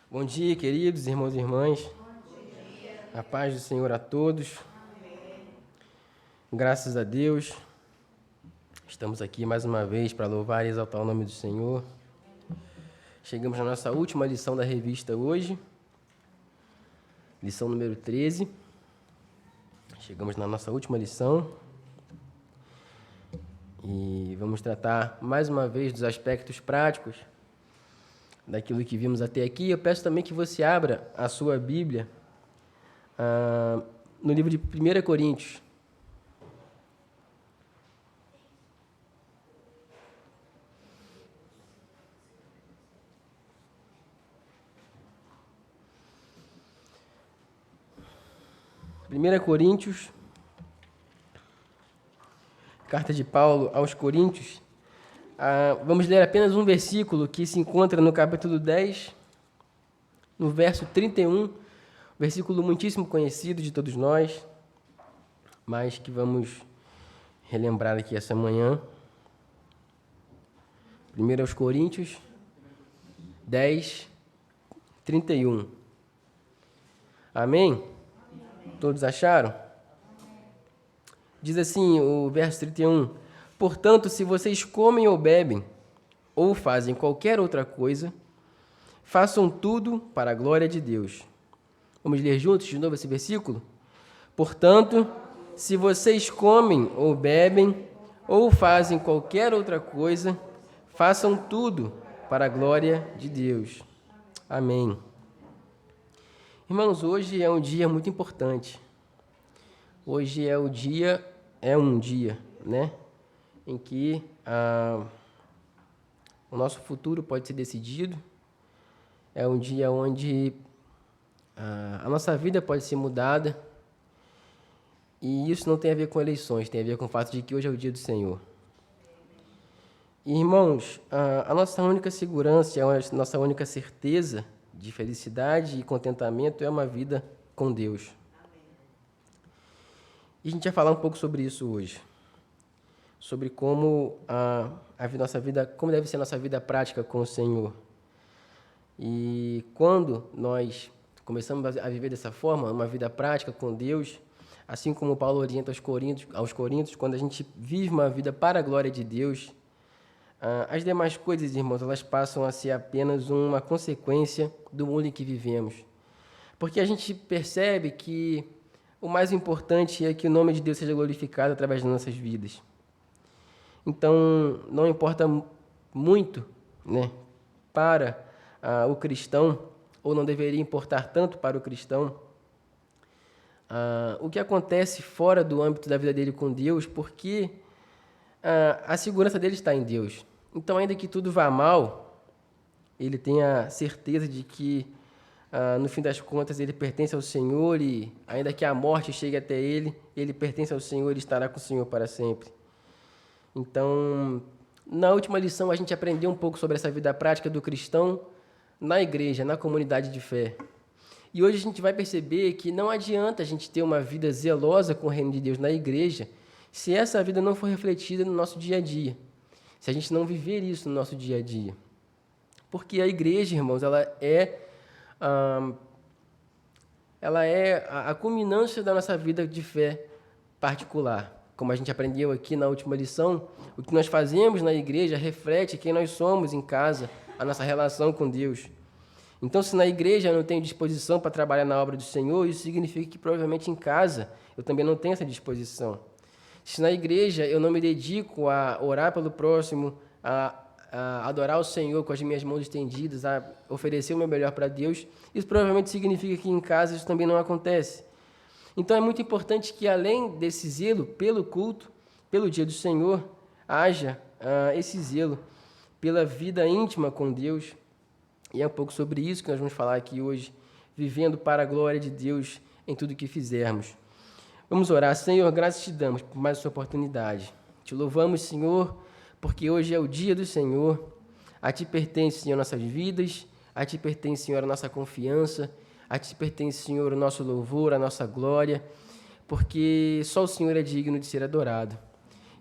Bom dia, queridos irmãos e irmãs. A paz do Senhor a todos. Graças a Deus. Estamos aqui mais uma vez para louvar e exaltar o nome do Senhor. Chegamos na nossa última lição da revista hoje. Lição número 13. Chegamos na nossa última lição. E vamos tratar mais uma vez dos aspectos práticos daquilo que vimos até aqui. Eu peço também que você abra a sua Bíblia no livro de 1 Coríntios. Primeira Coríntios, carta de Paulo aos Coríntios. Vamos ler apenas um versículo que se encontra no capítulo 10, no verso 31, versículo muitíssimo conhecido de todos nós, mas que vamos relembrar aqui essa manhã. 1 Coríntios 10, 31. Amém? Todos acharam? Diz assim o verso 31. Portanto, se vocês comem ou bebem, ou fazem qualquer outra coisa, façam tudo para a glória de Deus. Vamos ler juntos de novo esse versículo? Portanto, se vocês comem ou bebem, ou fazem qualquer outra coisa, façam tudo para a glória de Deus. Amém. Irmãos, hoje é um dia muito importante. Hoje é um dia, né, em que o nosso futuro pode ser decidido. É um dia onde a nossa vida pode ser mudada. E isso não tem a ver com eleições, tem a ver com o fato de que hoje é o dia do Senhor. E, irmãos, a nossa única segurança, a nossa única certeza de felicidade e contentamento é uma vida com Deus. E a gente vai falar um pouco sobre isso hoje. Sobre como como deve ser a nossa vida prática com o Senhor. E quando nós começamos a viver dessa forma, uma vida prática com Deus, assim como Paulo orienta aos Coríntios, quando a gente vive uma vida para a glória de Deus, as demais coisas, irmãos, elas passam a ser apenas uma consequência do mundo em que vivemos. Porque a gente percebe que o mais importante é que o nome de Deus seja glorificado através das nossas vidas. Então, não importa muito, né, para o cristão, ou não deveria importar tanto para o cristão, o que acontece fora do âmbito da vida dele com Deus, porque a segurança dele está em Deus. Então, ainda que tudo vá mal, ele tem a certeza de que, no fim das contas, ele pertence ao Senhor e, ainda que a morte chegue até ele, ele pertence ao Senhor e estará com o Senhor para sempre. Então, na última lição, a gente aprendeu um pouco sobre essa vida prática do cristão na igreja, na comunidade de fé. E hoje a gente vai perceber que não adianta a gente ter uma vida zelosa com o reino de Deus na igreja se essa vida não for refletida no nosso dia a dia, se a gente não viver isso no nosso dia a dia. Porque a igreja, irmãos, ela é a culminância da nossa vida de fé particular. Como a gente aprendeu aqui na última lição, o que nós fazemos na igreja reflete quem nós somos em casa, a nossa relação com Deus. Então, se na igreja eu não tenho disposição para trabalhar na obra do Senhor, isso significa que provavelmente em casa eu também não tenho essa disposição. Se na igreja eu não me dedico a orar pelo próximo, a adorar o Senhor com as minhas mãos estendidas, a oferecer o meu melhor para Deus, isso provavelmente significa que em casa isso também não acontece. Então é muito importante que, além desse zelo pelo culto, pelo dia do Senhor, haja esse zelo pela vida íntima com Deus. E é um pouco sobre isso que nós vamos falar aqui hoje, vivendo para a glória de Deus em tudo que fizermos. Vamos orar. Senhor, graças te damos por mais essa oportunidade. Te louvamos, Senhor, porque hoje é o dia do Senhor. A ti pertence, Senhor, nossas vidas, a ti pertence, Senhor, a nossa confiança, a ti pertence, Senhor, o nosso louvor, a nossa glória, porque só o Senhor é digno de ser adorado.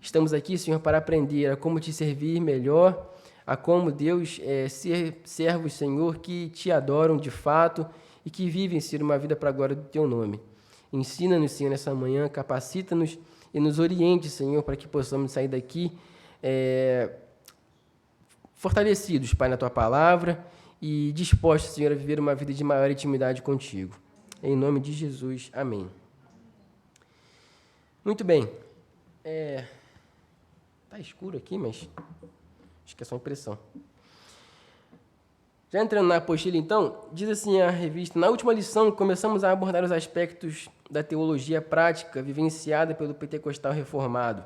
Estamos aqui, Senhor, para aprender a como te servir melhor, a como, Deus, ser servos, Senhor, que te adoram de fato e que vivem, Senhor, uma vida para a glória do teu nome. Ensina-nos, Senhor, nessa manhã, capacita-nos e nos oriente, Senhor, para que possamos sair daqui fortalecidos, Pai, na tua palavra e dispostos, Senhor, a viver uma vida de maior intimidade contigo. Em nome de Jesus, amém. Muito bem. Tá escuro aqui, mas acho que é só impressão. Já entrando na apostila, então, diz assim a revista: na última lição, começamos a abordar os aspectos da teologia prática vivenciada pelo pentecostal reformado.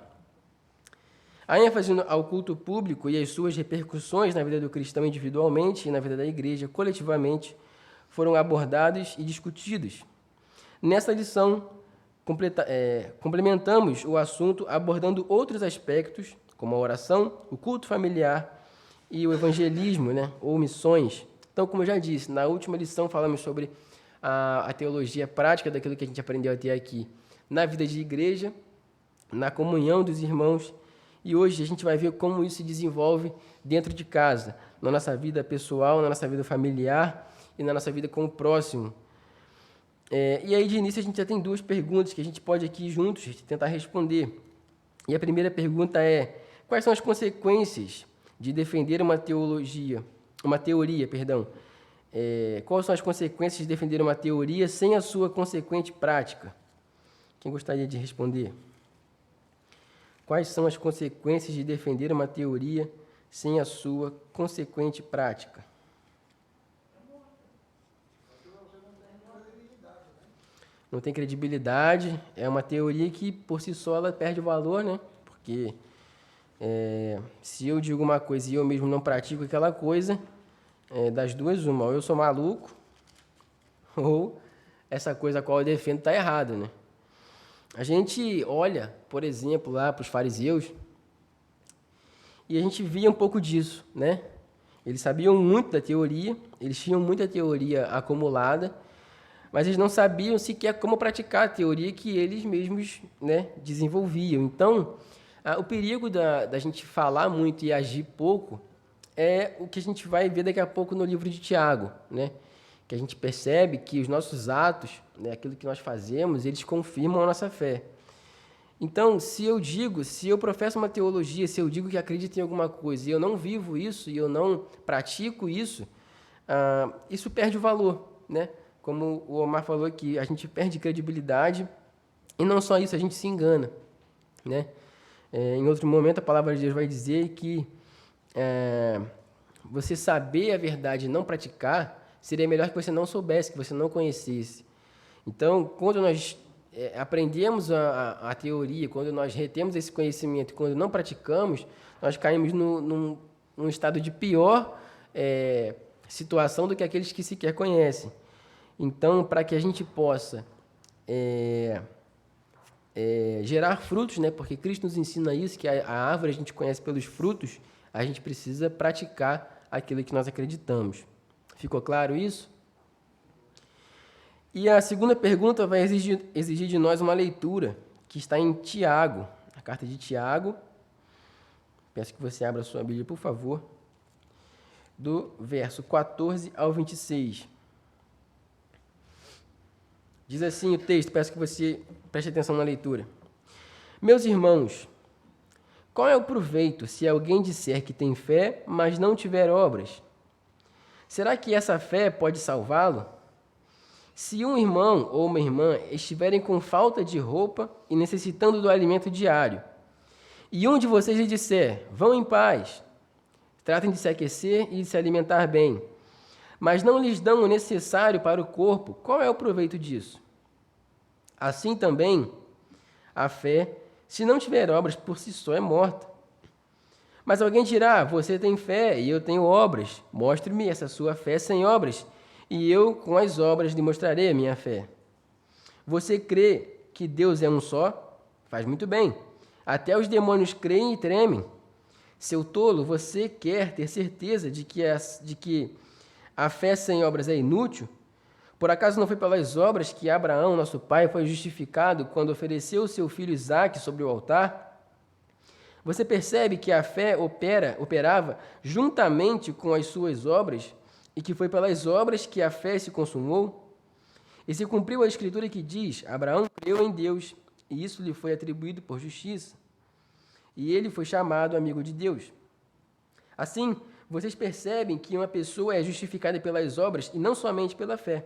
A ênfase ao culto público e as suas repercussões na vida do cristão individualmente e na vida da igreja coletivamente foram abordados e discutidos. Nessa lição, complementamos o assunto abordando outros aspectos, como a oração, o culto familiar e o evangelismo, ou missões. Então, como eu já disse, na última lição falamos sobre a teologia prática daquilo que a gente aprendeu até aqui, na vida de igreja, na comunhão dos irmãos, e hoje a gente vai ver como isso se desenvolve dentro de casa, na nossa vida pessoal, na nossa vida familiar e na nossa vida com o próximo. E aí, de início, a gente já tem duas perguntas que a gente pode aqui juntos tentar responder. E a primeira pergunta é: quais são as consequências de defender uma teoria? Quais são as consequências de defender uma teoria sem a sua consequente prática? Quem gostaria de responder? Quais são as consequências de defender uma teoria sem a sua consequente prática? Não tem credibilidade, é uma teoria que, por si só, ela perde o valor, Porque se eu digo uma coisa e eu mesmo não pratico aquela coisa, das duas, uma, ou eu sou maluco, ou essa coisa a qual eu defendo está errada, A gente olha, por exemplo, lá para os fariseus, e a gente via um pouco disso, Eles sabiam muito da teoria, eles tinham muita teoria acumulada, mas eles não sabiam sequer como praticar a teoria que eles mesmos desenvolviam. Então, o perigo da gente falar muito e agir pouco é o que a gente vai ver daqui a pouco no livro de Tiago, Que a gente percebe que os nossos atos, aquilo que nós fazemos, eles confirmam a nossa fé. Então, se eu professo uma teologia, se eu digo que acredito em alguma coisa e eu não vivo isso e eu não pratico isso, isso perde o valor, Como o Omar falou aqui, a gente perde credibilidade e não só isso, a gente se engana, Em outro momento, a palavra de Deus vai dizer que você saber a verdade e não praticar seria melhor que você não soubesse, que você não conhecesse. Então, quando nós aprendemos a teoria, quando nós retemos esse conhecimento, quando não praticamos, nós caímos num estado de pior situação do que aqueles que sequer conhecem. Então, para que a gente possa gerar frutos, porque Cristo nos ensina isso, que a árvore a gente conhece pelos frutos, a gente precisa praticar aquilo que nós acreditamos. Ficou claro isso? E a segunda pergunta vai exigir de nós uma leitura, que está em Tiago, a carta de Tiago. Peço que você abra a sua Bíblia, por favor, do verso 14 ao 26. Diz assim o texto, peço que você preste atenção na leitura. Meus irmãos, qual é o proveito se alguém disser que tem fé, mas não tiver obras? Será que essa fé pode salvá-lo? Se um irmão ou uma irmã estiverem com falta de roupa e necessitando do alimento diário, e um de vocês lhe disser, vão em paz, tratem de se aquecer e de se alimentar bem, mas não lhes dão o necessário para o corpo, qual é o proveito disso? Assim também, a fé, se não tiver obras, por si só é morta. Mas alguém dirá, você tem fé e eu tenho obras, mostre-me essa sua fé sem obras, e eu com as obras lhe mostrarei a minha fé. Você crê que Deus é um só? Faz muito bem. Até os demônios creem e tremem. Seu tolo, você quer ter certeza de que a fé sem obras é inútil? Por acaso não foi pelas obras que Abraão, nosso pai, foi justificado quando ofereceu seu filho Isaque sobre o altar? Você percebe que a fé operava juntamente com as suas obras e que foi pelas obras que a fé se consumou? E se cumpriu a escritura que diz: Abraão creu em Deus e isso lhe foi atribuído por justiça. E ele foi chamado amigo de Deus. Assim, vocês percebem que uma pessoa é justificada pelas obras e não somente pela fé.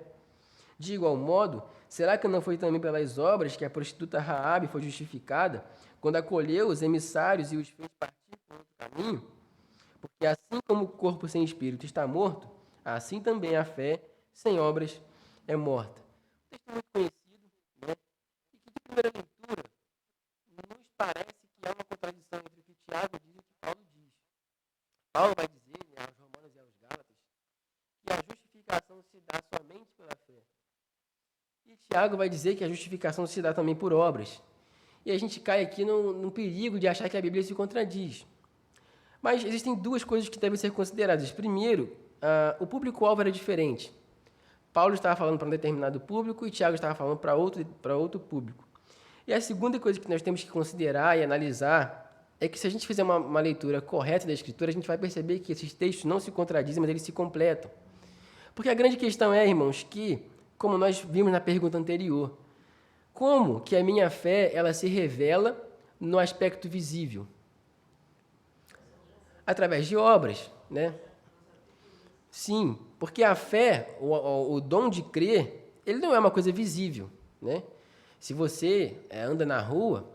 De igual modo, será que não foi também pelas obras que a prostituta Raabe foi justificada quando acolheu os emissários e os fez partir por outro caminho? Porque assim como o corpo sem espírito está morto, assim também a fé sem obras é morta. Um texto muito conhecido, né? E que de primeira leitura nos parece que há uma contradição entre o que Tiago diz e o que Paulo diz. Paulo vai dizer, né, aos Romanos e aos Gálatas, que a justificação se dá somente pela fé. E Tiago vai dizer que a justificação se dá também por obras. E a gente cai aqui no perigo de achar que a Bíblia se contradiz. Mas existem duas coisas que devem ser consideradas. Primeiro, o público-alvo era diferente. Paulo estava falando para um determinado público e Tiago estava falando para outro público. E a segunda coisa que nós temos que considerar e analisar é que se a gente fizer uma leitura correta da Escritura, a gente vai perceber que esses textos não se contradizem, mas eles se completam. Porque a grande questão é, irmãos, que, como nós vimos na pergunta anterior, como que a minha fé ela se revela no aspecto visível? Através de obras, né? Sim, porque a fé, o dom de crer, ele não é uma coisa visível, né? Se você anda na rua,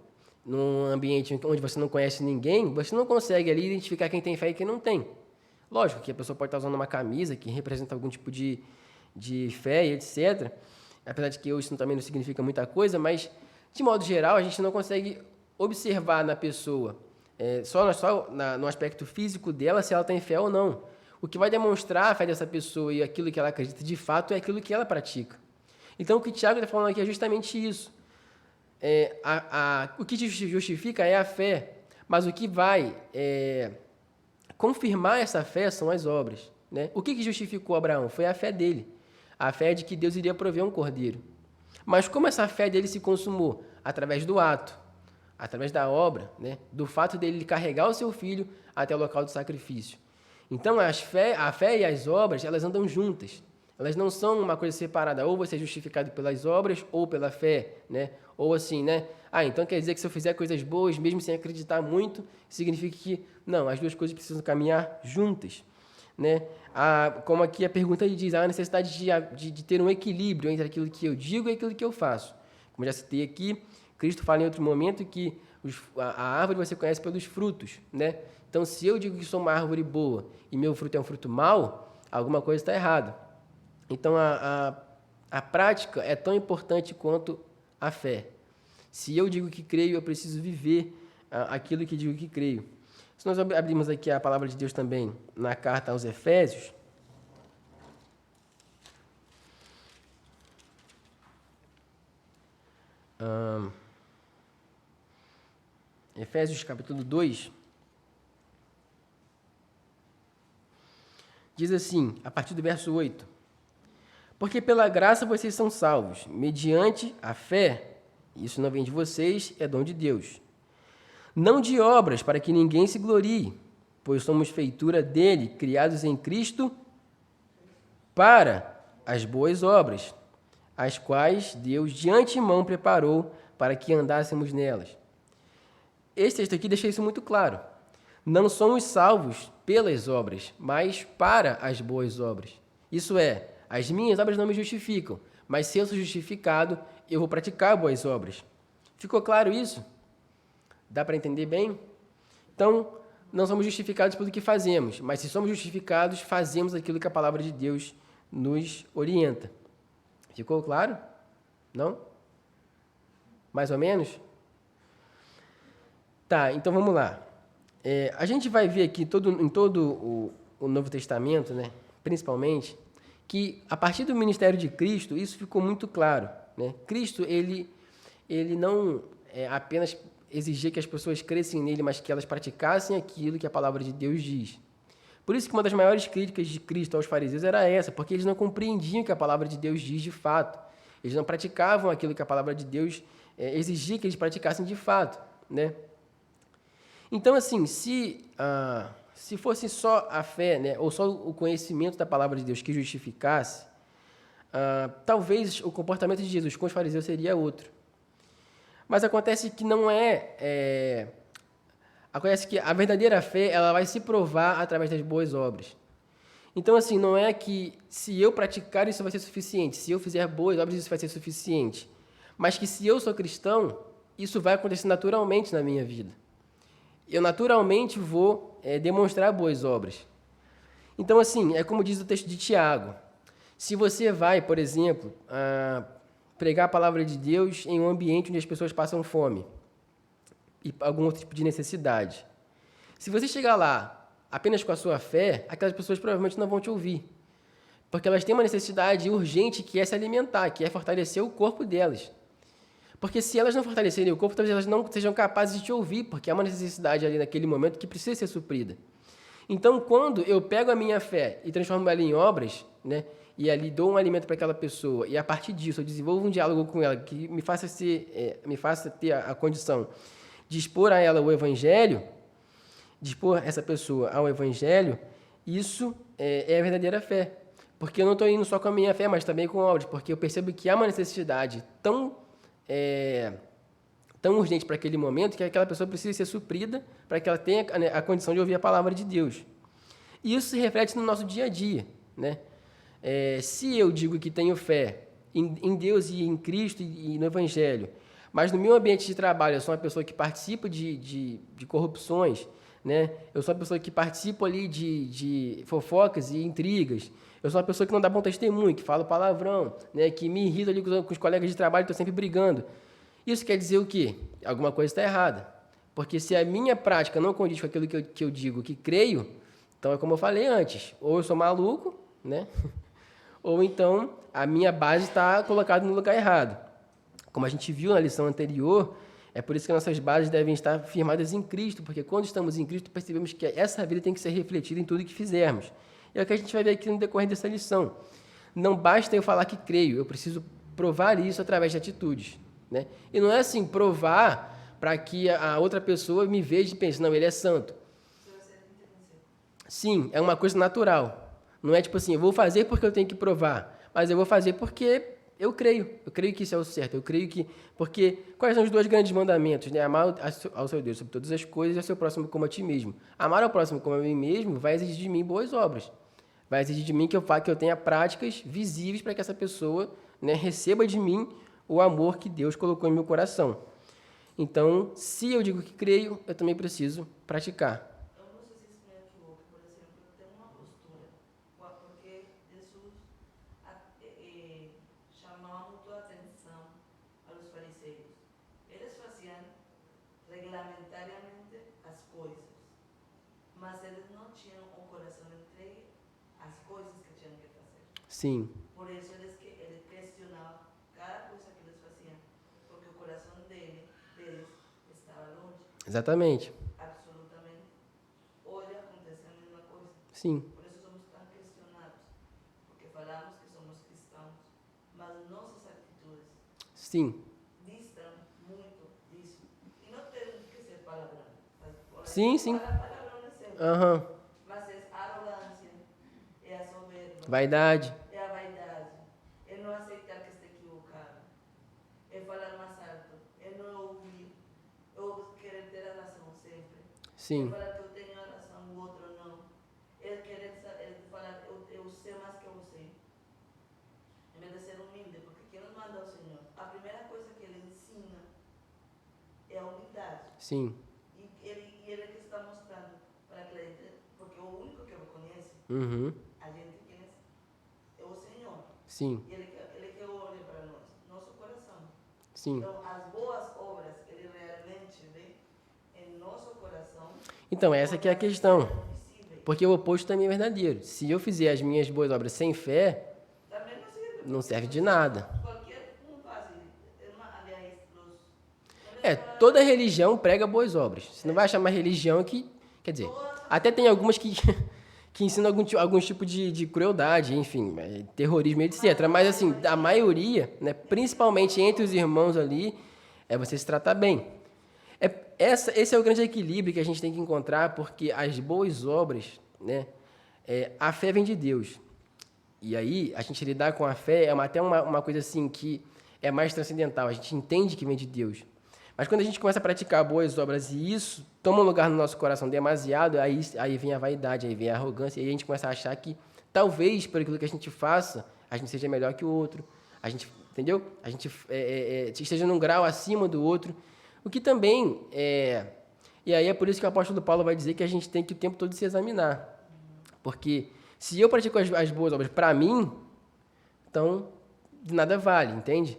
num ambiente onde você não conhece ninguém, você não consegue ali identificar quem tem fé e quem não tem. Lógico que a pessoa pode estar usando uma camisa que representa algum tipo de fé e etc. Apesar de que isso também não significa muita coisa, mas, de modo geral, a gente não consegue observar na pessoa, no aspecto físico dela, se ela tem fé ou não. O que vai demonstrar a fé dessa pessoa e aquilo que ela acredita de fato é aquilo que ela pratica. Então, o que Tiago está falando aqui é justamente isso. O que te justifica é a fé, mas o que vai confirmar essa fé são as obras, né? O que justificou Abraão? Foi a fé dele, a fé de que Deus iria prover um cordeiro. Mas como essa fé dele se consumou? Através do ato, através da obra, né? Do fato dele carregar o seu filho até o local do sacrifício. Então, a fé e as obras, elas andam juntas. Elas não são uma coisa separada. Ou você é justificado pelas obras ou pela fé, né? Ou assim, né? Então quer dizer que se eu fizer coisas boas, mesmo sem acreditar muito, significa que... Não, as duas coisas precisam caminhar juntas, né? Como aqui a pergunta diz, há a necessidade de ter um equilíbrio entre aquilo que eu digo e aquilo que eu faço. Como já citei aqui, Cristo fala em outro momento que a árvore você conhece pelos frutos, né? Então, se eu digo que sou uma árvore boa e meu fruto é um fruto mau, alguma coisa está errada. Então, a prática é tão importante quanto a fé. Se eu digo que creio, eu preciso viver aquilo que digo que creio. Se nós abrimos aqui a palavra de Deus também na carta aos Efésios, Efésios capítulo 2, diz assim, a partir do verso 8: Porque pela graça vocês são salvos, mediante a fé. Isso não vem de vocês, é dom de Deus. Não de obras, para que ninguém se glorie, pois somos feitura dele, criados em Cristo para as boas obras, as quais Deus de antemão preparou para que andássemos nelas. Esse texto aqui deixa isso muito claro. Não somos salvos pelas obras, mas para as boas obras. Isso é, as minhas obras não me justificam, mas se eu sou justificado, eu vou praticar boas obras. Ficou claro isso? Dá para entender bem? Então, não somos justificados pelo que fazemos, mas se somos justificados, fazemos aquilo que a palavra de Deus nos orienta. Ficou claro? Não? Mais ou menos? Tá, então vamos lá. A gente vai ver aqui em todo o Novo Testamento, né, principalmente, que a partir do ministério de Cristo, isso ficou muito claro, né? Cristo, ele não apenas exigia que as pessoas crescem nele, mas que elas praticassem aquilo que a palavra de Deus diz. Por isso que uma das maiores críticas de Cristo aos fariseus era essa, porque eles não compreendiam o que a palavra de Deus diz de fato. Eles não praticavam aquilo que a palavra de Deus exigia que eles praticassem de fato, né? Então, assim, se fosse só a fé, né, ou só o conhecimento da palavra de Deus que justificasse, talvez o comportamento de Jesus com os fariseus seria outro. Mas acontece que não acontece que a verdadeira fé ela vai se provar através das boas obras. Então, assim, não é que se eu praticar isso vai ser suficiente, se eu fizer boas obras isso vai ser suficiente, mas que se eu sou cristão, isso vai acontecer naturalmente na minha vida. Eu naturalmente vou demonstrar boas obras. Então, assim, é como diz o texto de Tiago. Se você vai, por exemplo, pregar a palavra de Deus em um ambiente onde as pessoas passam fome e algum outro tipo de necessidade. Se você chegar lá apenas com a sua fé, aquelas pessoas provavelmente não vão te ouvir. Porque elas têm uma necessidade urgente que é se alimentar, que é fortalecer o corpo delas. Porque se elas não fortalecerem o corpo, talvez elas não sejam capazes de te ouvir, porque há uma necessidade ali naquele momento que precisa ser suprida. Então, quando eu pego a minha fé e transformo ela em obras, né, e ali dou um alimento para aquela pessoa, e a partir disso eu desenvolvo um diálogo com ela que me faça ter a condição de expor a ela o Evangelho, de expor essa pessoa ao Evangelho, isso é a verdadeira fé. Porque eu não estou indo só com a minha fé, mas também com obras, porque eu percebo que há uma necessidade tão urgente para aquele momento que aquela pessoa precisa ser suprida para que ela tenha a condição de ouvir a palavra de Deus. E isso se reflete no nosso dia a dia, né? Se eu digo que tenho fé em Deus e em Cristo e no Evangelho, mas no meu ambiente de trabalho eu sou uma pessoa que participa de corrupções, né? Eu sou uma pessoa que participa ali de fofocas e intrigas, eu sou uma pessoa que não dá bom testemunho, que fala palavrão, né? Que me irrita ali com os colegas de trabalho, estou sempre brigando. Isso quer dizer o quê? Alguma coisa está errada. Porque se a minha prática não condiz com aquilo que eu digo, que creio, então é como eu falei antes, ou eu sou maluco, né? Ou então a minha base está colocada no lugar errado. Como a gente viu na lição anterior, é por isso que nossas bases devem estar firmadas em Cristo, porque quando estamos em Cristo percebemos que essa vida tem que ser refletida em tudo que fizermos. E é o que a gente vai ver aqui no decorrer dessa lição. Não basta eu falar que creio, eu preciso provar isso através de atitudes, né? E não é assim, provar para que a outra pessoa me veja e pense, não, ele é santo. Sim, é uma coisa natural. Não é tipo assim, eu vou fazer porque eu tenho que provar, mas eu vou fazer porque eu creio que isso é o certo, eu creio que... Porque quais são os dois grandes mandamentos, né? Amar ao seu Deus sobre todas as coisas e ao seu próximo como a ti mesmo. Amar ao próximo como a mim mesmo vai exigir de mim boas obras. Vai exigir de mim que eu tenha práticas visíveis para que essa pessoa, né, receba de mim o amor que Deus colocou em meu coração. Então, se eu digo que creio, eu também preciso praticar. Eu não sei se me equivoco, por exemplo, tem uma postura, porque Jesus chamava muito a atenção aos fariseus. Eles faziam regulamentariamente as coisas, mas eles não tinham o coração entregue às coisas que tinham que fazer. Sim. Por isso eles questionavam cada coisa que eles faziam, porque o coração deles estava longe. Exatamente. Absolutamente. Hoje acontece a mesma coisa. Sim. Por isso somos tão questionados, porque falamos que somos cristãos, mas nossas atitudes Sim. distam muito disso. E não temos que ser palavrão. Sim, sim. Palavrão é certo. Aham. Mas é a arrogância, é a soberba, Vaidade. é a vaidade, é não aceitar que está equivocado, é falar mais alto, é não ouvir, ou querer ter a razão sempre. Sim. É falar que eu tenho a razão, o outro não. É querer falar, eu sei mais que você. Em vez de ser humilde, porque quem nos manda é o Senhor. A primeira coisa que Ele ensina é a humildade. Sim. E ele que está mostrando para que ele, porque o único que o conhece, Uhum. a gente conhece, é o Senhor. Sim. E ele que olha para nós, nosso coração. Sim. Então, as boas obras, Ele realmente vê em nosso coração. Então, essa que é a questão. Porque o oposto também é verdadeiro. Se eu fizer as minhas boas obras sem fé, Também não serve de nada. Qualquer um faz, aliás, Toda religião prega boas obras. Você não vai achar uma religião que... Quer dizer, até tem algumas que ensinam algum tipo de crueldade, enfim, terrorismo, etc. Mas, assim, a maioria, né, principalmente entre os irmãos ali, é você se tratar bem. Esse é o grande equilíbrio que a gente tem que encontrar, porque as boas obras, né, a fé vem de Deus. E aí, a gente lidar com a fé é até uma coisa assim que é mais transcendental. A gente entende que vem de Deus. Mas quando a gente começa a praticar boas obras e isso toma um lugar no nosso coração demasiado, aí vem a vaidade, aí vem a arrogância, e aí a gente começa a achar que talvez, por aquilo que a gente faça, a gente seja melhor que o outro. A gente, entendeu? A gente esteja num grau acima do outro. O que também é... E aí é por isso que o apóstolo Paulo vai dizer que a gente tem que o tempo todo se examinar. Porque se eu pratico as boas obras para mim, então de nada vale, entende?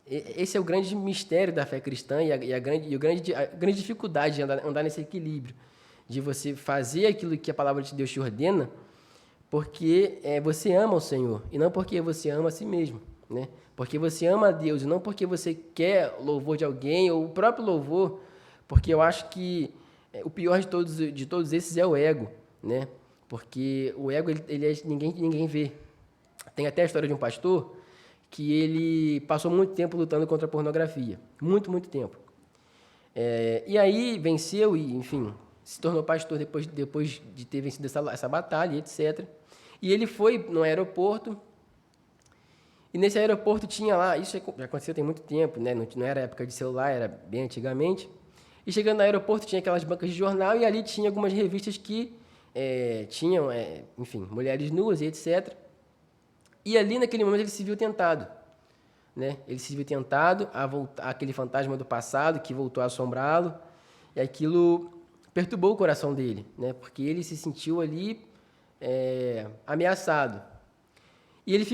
Esse é o grande mistério da fé cristã e a grande dificuldade de andar nesse equilíbrio, de você fazer aquilo que a palavra de Deus te ordena, porque você ama o Senhor, e não porque você ama a si mesmo, né? Porque você ama a Deus, e não porque você quer louvor de alguém, ou o próprio louvor, porque eu acho que o pior de todos esses é o ego, né? Porque o ego, ninguém vê. Tem até a história de um pastor que ele passou muito tempo lutando contra a pornografia. Muito, muito tempo. E aí venceu e, enfim, se tornou pastor depois de ter vencido essa batalha, etc. E ele foi no aeroporto, e nesse aeroporto tinha lá, isso já aconteceu tem muito tempo, né? Não era época de celular, era bem antigamente. E chegando no aeroporto tinha aquelas bancas de jornal e ali tinha algumas revistas que tinham, enfim, mulheres nuas e etc. E ali, naquele momento, ele se viu tentado, né? Ele se viu tentado a voltar aquele fantasma do passado que voltou a assombrá-lo, e aquilo perturbou o coração dele, né? Porque ele se sentiu ali ameaçado. E ele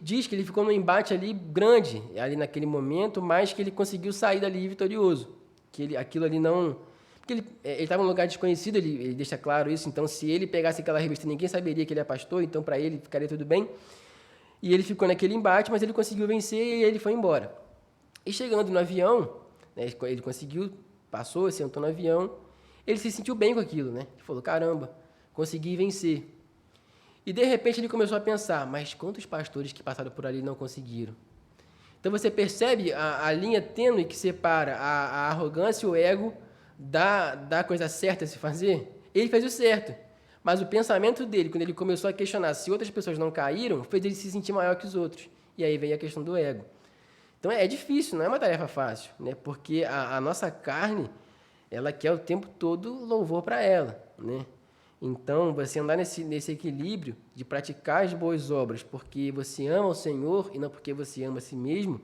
diz que ele ficou num embate ali grande, ali naquele momento, mas que ele conseguiu sair dali vitorioso. Que aquilo ali não... Porque ele estava num lugar desconhecido, ele deixa claro isso, então se ele pegasse aquela revista, ninguém saberia que ele é pastor, então para ele ficaria tudo bem. E ele ficou naquele embate, mas ele conseguiu vencer e ele foi embora. E chegando no avião, né, ele conseguiu, passou, sentou no avião, ele se sentiu bem com aquilo, né? Ele falou, caramba, consegui vencer. E de repente ele começou a pensar, mas quantos pastores que passaram por ali não conseguiram? Então você percebe a linha tênue que separa a arrogância e o ego da coisa certa a se fazer? Ele fez o certo. Mas o pensamento dele, quando ele começou a questionar se outras pessoas não caíram, fez ele se sentir maior que os outros. E aí veio a questão do ego. Então é difícil, não é uma tarefa fácil, né? Porque a nossa carne, ela quer o tempo todo louvor para ela, né? Então, você andar nesse equilíbrio de praticar as boas obras porque você ama o Senhor e não porque você ama a si mesmo,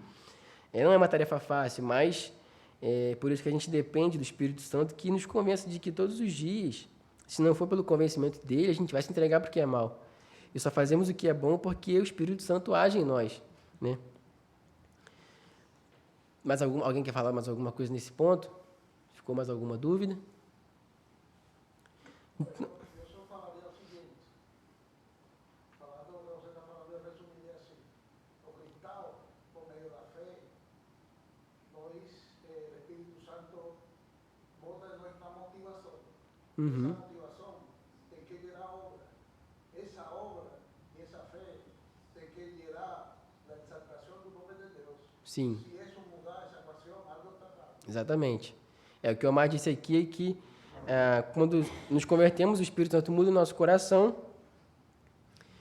não é uma tarefa fácil, mas é por isso que a gente depende do Espírito Santo que nos convence de que todos os dias, se não for pelo convencimento dele, a gente vai se entregar porque é mal. E só fazemos o que é bom porque o Espírito Santo age em nós, né? Alguém quer falar mais alguma coisa nesse ponto? Ficou mais alguma dúvida? Uhum. Esa motivación tem que gerar obra. Esa obra y esa fe tem que gerar la exaltación do nome de Deus. Sim. Se isso mudar essa equação, algo está errado. Exatamente. O que o Omar disse aqui é que quando nos convertemos, o Espírito Santo muda o nosso coração,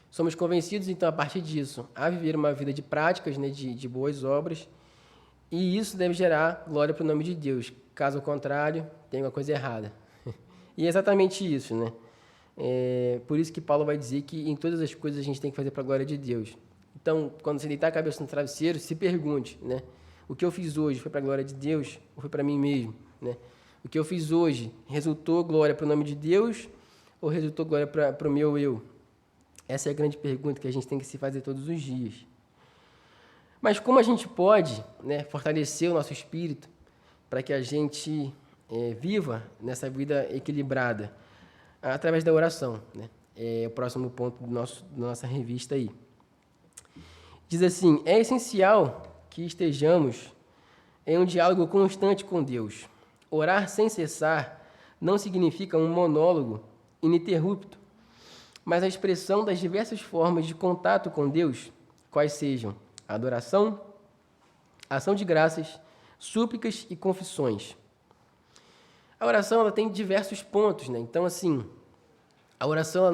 somos convencidos, então, a partir disso, a viver uma vida de práticas, né, de boas obras, e isso deve gerar glória para o nome de Deus. Caso contrário, tem uma coisa errada. E é exatamente isso, né? Por isso que Paulo vai dizer que em todas as coisas a gente tem que fazer para a glória de Deus. Então, quando você deitar a cabeça no travesseiro, se pergunte, né? O que eu fiz hoje foi para a glória de Deus ou foi para mim mesmo, né? O que eu fiz hoje resultou glória para o nome de Deus ou resultou glória para o meu eu? Essa é a grande pergunta que a gente tem que se fazer todos os dias. Mas como a gente pode, né, fortalecer o nosso espírito para que a gente viva nessa vida equilibrada? Através da oração, né? É o próximo ponto da nossa revista aí. Diz assim, é essencial que estejamos em um diálogo constante com Deus. Orar sem cessar não significa um monólogo ininterrupto, mas a expressão das diversas formas de contato com Deus, quais sejam adoração, ação de graças, súplicas e confissões. A oração ela tem diversos pontos, né? Então, assim, a oração,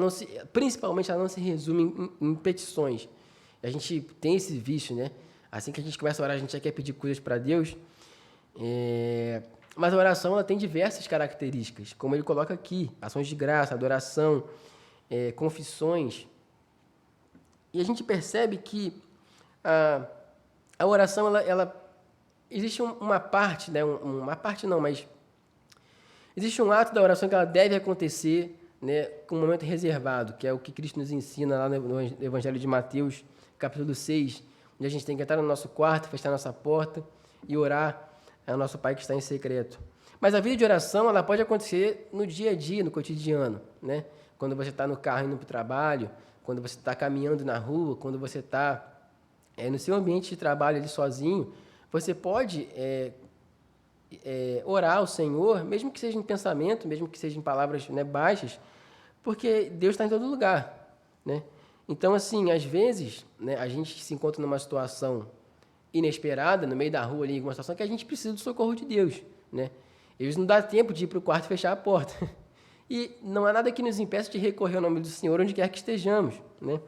principalmente, ela não se resume em petições. A gente tem esse vício, né? Assim que a gente começa a orar, a gente já quer pedir coisas para Deus. Mas a oração ela tem diversas características, como ele coloca aqui: ações de graça, adoração, confissões. E a gente percebe que a oração, existe uma parte, né? Uma parte não, mas existe um ato da oração que ela deve acontecer, né, com um momento reservado, que é o que Cristo nos ensina lá no Evangelho de Mateus, capítulo 6, onde a gente tem que entrar no nosso quarto, fechar nossa porta e orar ao nosso Pai que está em secreto. Mas a vida de oração ela pode acontecer no dia a dia, no cotidiano, né? Quando você está no carro indo para o trabalho, quando você está caminhando na rua, quando você está no seu ambiente de trabalho ali sozinho, você pode orar ao Senhor, mesmo que seja em pensamento, mesmo que seja em palavras, né, baixas, porque Deus está em todo lugar, né? Então, assim, às vezes, né, a gente se encontra numa situação inesperada, no meio da rua ali, uma situação que a gente precisa do socorro de Deus, né? Às vezes não dá tempo de ir para o quarto e fechar a porta. E não há nada que nos impeça de recorrer ao nome do Senhor onde quer que estejamos, né?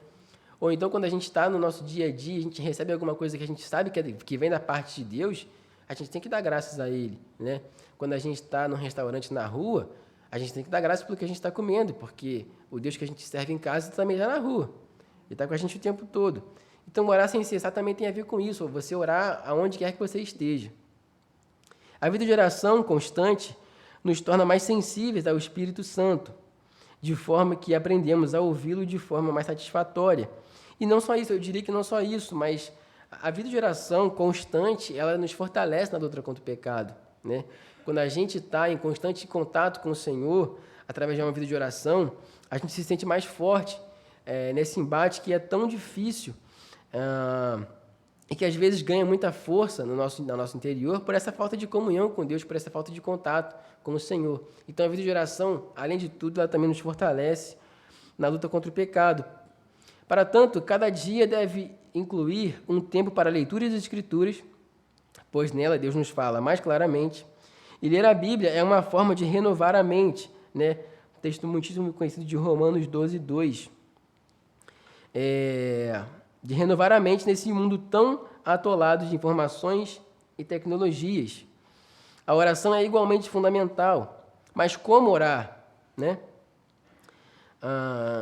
Ou então, quando a gente está no nosso dia a dia, a gente recebe alguma coisa que a gente sabe que vem da parte de Deus, a gente tem que dar graças a Ele, né? Quando a gente está num restaurante na rua, a gente tem que dar graças pelo que a gente está comendo, porque o Deus que a gente serve em casa também está na rua. Ele está com a gente o tempo todo. Então, orar sem cessar também tem a ver com isso, ou você orar aonde quer que você esteja. A vida de oração constante nos torna mais sensíveis ao Espírito Santo, de forma que aprendemos a ouvi-lo de forma mais satisfatória. E não só isso, eu diria que não só isso, mas a vida de oração constante, ela nos fortalece na luta contra o pecado, né? Quando a gente está em constante contato com o Senhor, através de uma vida de oração, a gente se sente mais forte nesse embate que é tão difícil e que às vezes ganha muita força no nosso interior por essa falta de comunhão com Deus, por essa falta de contato com o Senhor. Então a vida de oração, além de tudo, ela também nos fortalece na luta contra o pecado. Para tanto, cada dia deve incluir um tempo para a leitura das Escrituras, pois nela Deus nos fala mais claramente. E ler a Bíblia é uma forma de renovar a mente, né? Texto muitíssimo conhecido de Romanos 12, 2. De renovar a mente nesse mundo tão atolado de informações e tecnologias. A oração é igualmente fundamental. Mas como orar, né?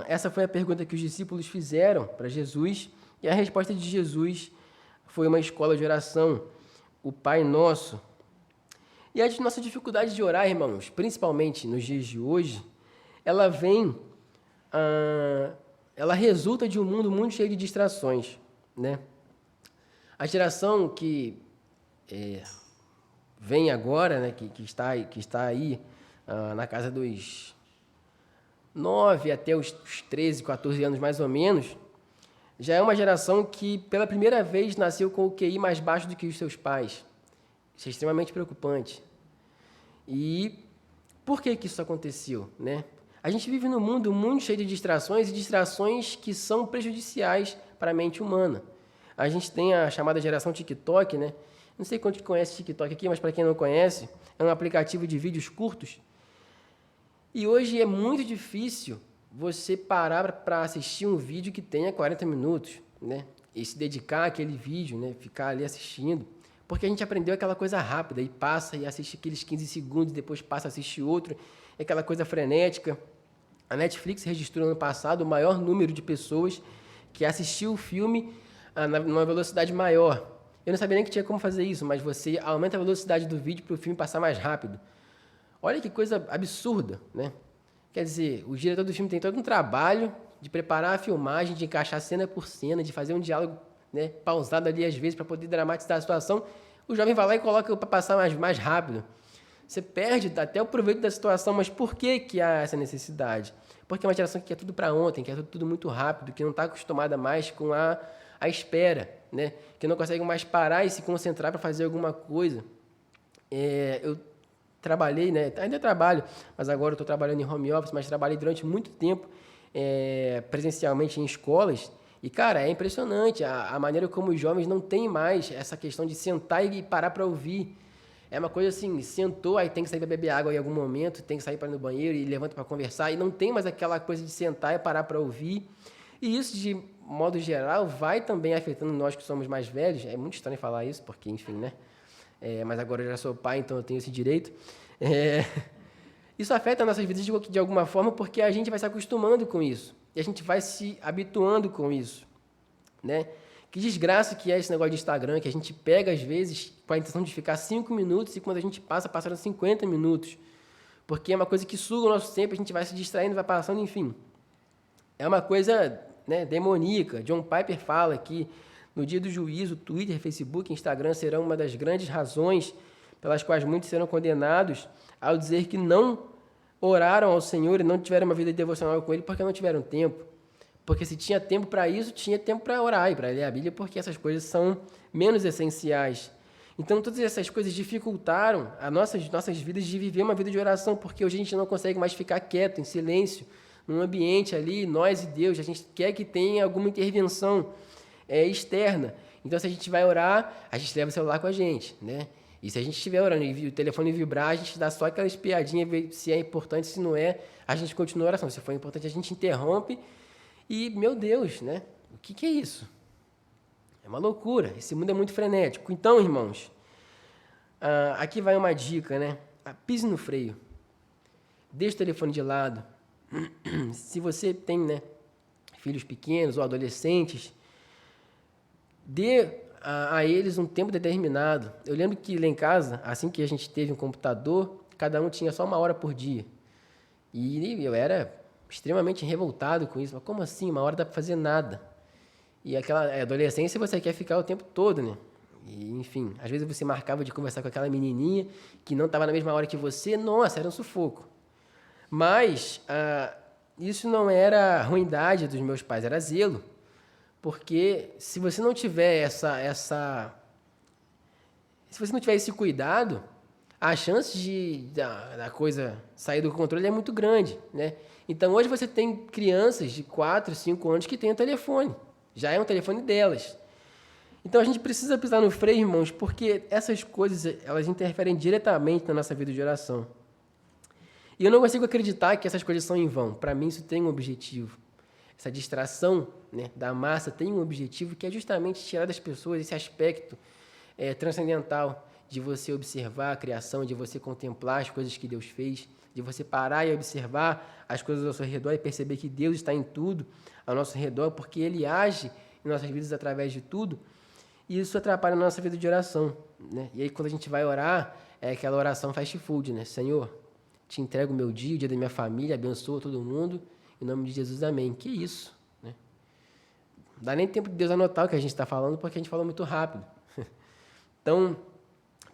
Essa foi a pergunta que os discípulos fizeram para Jesus, e a resposta de Jesus foi uma escola de oração, o Pai Nosso. E a nossa dificuldade de orar, irmãos, principalmente nos dias de hoje, ela resulta de um mundo muito cheio de distrações, né? A geração que vem agora, né, que está aí na casa dos 9 até os 13, 14 anos mais ou menos, já é uma geração que pela primeira vez nasceu com o QI mais baixo do que os seus pais. Isso é extremamente preocupante. E por que isso aconteceu, né? A gente vive num mundo muito cheio de distrações e distrações que são prejudiciais para a mente humana. A gente tem a chamada geração TikTok, né? Não sei quantos conhece TikTok aqui, mas para quem não conhece, é um aplicativo de vídeos curtos. E hoje é muito difícil você parar para assistir um vídeo que tenha 40 minutos, né? E se dedicar àquele vídeo, né? Ficar ali assistindo. Porque a gente aprendeu aquela coisa rápida e passa e assiste aqueles 15 segundos, depois passa a assistir outro. É aquela coisa frenética. A Netflix registrou no ano passado o maior número de pessoas que assistiu o filme numa velocidade maior. Eu não sabia nem que tinha como fazer isso, mas você aumenta a velocidade do vídeo para o filme passar mais rápido. Olha que coisa absurda, né? Quer dizer, o diretor do filme tem todo um trabalho de preparar a filmagem, de encaixar cena por cena, de fazer um diálogo, né, pausado ali às vezes para poder dramatizar a situação. O jovem vai lá e coloca para passar mais rápido. Você perde até o proveito da situação, mas por que há essa necessidade? Porque é uma geração que quer tudo para ontem, quer tudo muito rápido, que não está acostumada mais com a espera, né? Que não consegue mais parar e se concentrar para fazer alguma coisa. Eu trabalhei, né? Ainda trabalho, mas agora eu estou trabalhando em home office, mas trabalhei durante muito tempo presencialmente em escolas, E, cara, é impressionante a maneira como os jovens não têm mais essa questão de sentar e parar para ouvir. É uma coisa assim, sentou, aí tem que sair para beber água em algum momento, tem que sair para ir no banheiro e levanta para conversar, e não tem mais aquela coisa de sentar e parar para ouvir. E isso, de modo geral, vai também afetando nós que somos mais velhos. É muito estranho falar isso, porque, enfim, né? Mas agora eu já sou pai, então eu tenho esse direito. Isso afeta nossas vidas de alguma forma, porque a gente vai se acostumando com isso. E a gente vai se habituando com isso, né? Que desgraça que é esse negócio de Instagram, que a gente pega, às vezes, com a intenção de ficar 5 minutos, e quando a gente passaram 50 minutos. Porque é uma coisa que suga o nosso tempo, a gente vai se distraindo, vai passando, enfim. É uma coisa, né, demoníaca. John Piper fala que no dia do juízo, Twitter, Facebook e Instagram serão uma das grandes razões pelas quais muitos serão condenados ao dizer que não oraram ao Senhor e não tiveram uma vida devocional com Ele porque não tiveram tempo. Porque se tinha tempo para isso, tinha tempo para orar e para ler a Bíblia, porque essas coisas são menos essenciais. Então, todas essas coisas dificultaram as nossas vidas de viver uma vida de oração, porque hoje a gente não consegue mais ficar quieto, em silêncio, num ambiente ali, nós e Deus. A gente quer que tenha alguma intervenção externa. Então, se a gente vai orar, a gente leva o celular com a gente, né? E se a gente estiver orando e o telefone vibrar, a gente dá só aquela espiadinha, ver se é importante, se não é, a gente continua a oração. Se for importante, a gente interrompe. E, meu Deus, né? O que é isso? É uma loucura. Esse mundo é muito frenético. Então, irmãos, aqui vai uma dica, né? Pise no freio. Deixe o telefone de lado. Se você tem, né, filhos pequenos ou adolescentes, dê a eles um tempo determinado. Eu lembro que lá em casa, assim que a gente teve um computador, cada um tinha só 1 hora por dia. E eu era extremamente revoltado com isso. Mas como assim? 1 hora dá para fazer nada. E aquela adolescência você quer ficar o tempo todo, né? E, enfim, às vezes você marcava de conversar com aquela menininha que não estava na mesma hora que você. Nossa, era um sufoco. Mas isso não era ruindade dos meus pais, era zelo. Porque se você não tiver se você não tiver esse cuidado, a chance da coisa sair do controle é muito grande, né? Então, hoje você tem crianças de 4, 5 anos que têm um telefone. Já é um telefone delas. Então, a gente precisa pisar no freio, irmãos, porque essas coisas, elas interferem diretamente na nossa vida de oração. E eu não consigo acreditar que essas coisas são em vão. Para mim, isso tem um objetivo. Essa distração, né, da massa tem um objetivo que é justamente tirar das pessoas esse aspecto transcendental de você observar a criação, de você contemplar as coisas que Deus fez, de você parar e observar as coisas ao seu redor e perceber que Deus está em tudo ao nosso redor, porque Ele age em nossas vidas através de tudo, e isso atrapalha a nossa vida de oração, né? E aí, quando a gente vai orar, é aquela oração fast food, né? Senhor, te entrego o meu dia, o dia da minha família, abençoa todo mundo, em nome de Jesus, amém. Que isso, né? Não dá nem tempo de Deus anotar o que a gente está falando, porque a gente fala muito rápido. Então,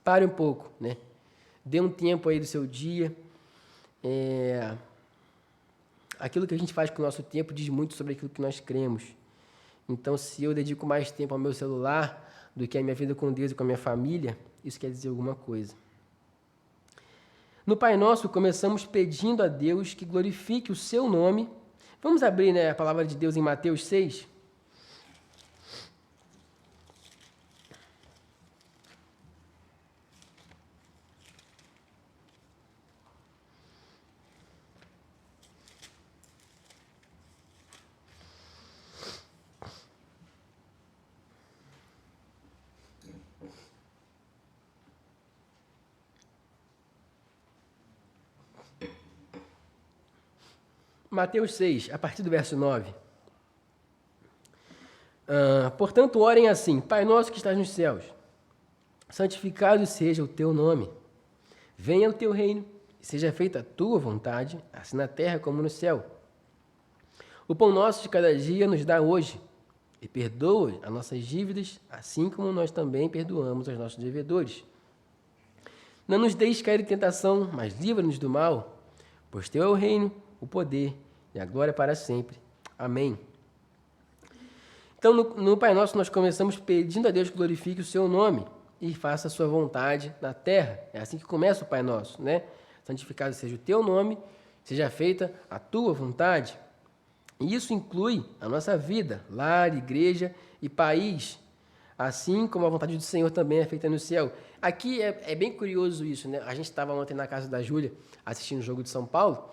pare um pouco, né? Dê um tempo aí do seu dia. Aquilo que a gente faz com o nosso tempo diz muito sobre aquilo que nós cremos. Então, se eu dedico mais tempo ao meu celular do que à minha vida com Deus e com a minha família, isso quer dizer alguma coisa. No Pai Nosso, começamos pedindo a Deus que glorifique o seu nome. Vamos abrir, né, a palavra de Deus em Mateus 6. Mateus 6, a partir do verso 9. Portanto, orem assim: Pai nosso que estás nos céus, santificado seja o teu nome. Venha o teu reino, e seja feita a tua vontade, assim na terra como no céu. O pão nosso de cada dia nos dá hoje, e perdoa as nossas dívidas, assim como nós também perdoamos aos nossos devedores. Não nos deixes cair em tentação, mas livra-nos do mal, pois teu é o reino, o poder e a glória para sempre. Amém. Então, no Pai Nosso, nós começamos pedindo a Deus que glorifique o seu nome e faça a sua vontade na terra. É assim que começa o Pai Nosso, né? Santificado seja o teu nome, seja feita a tua vontade. E isso inclui a nossa vida, lar, igreja e país, assim como a vontade do Senhor também é feita no céu. Aqui é bem curioso isso, né? A gente estava ontem na casa da Júlia, assistindo o jogo de São Paulo,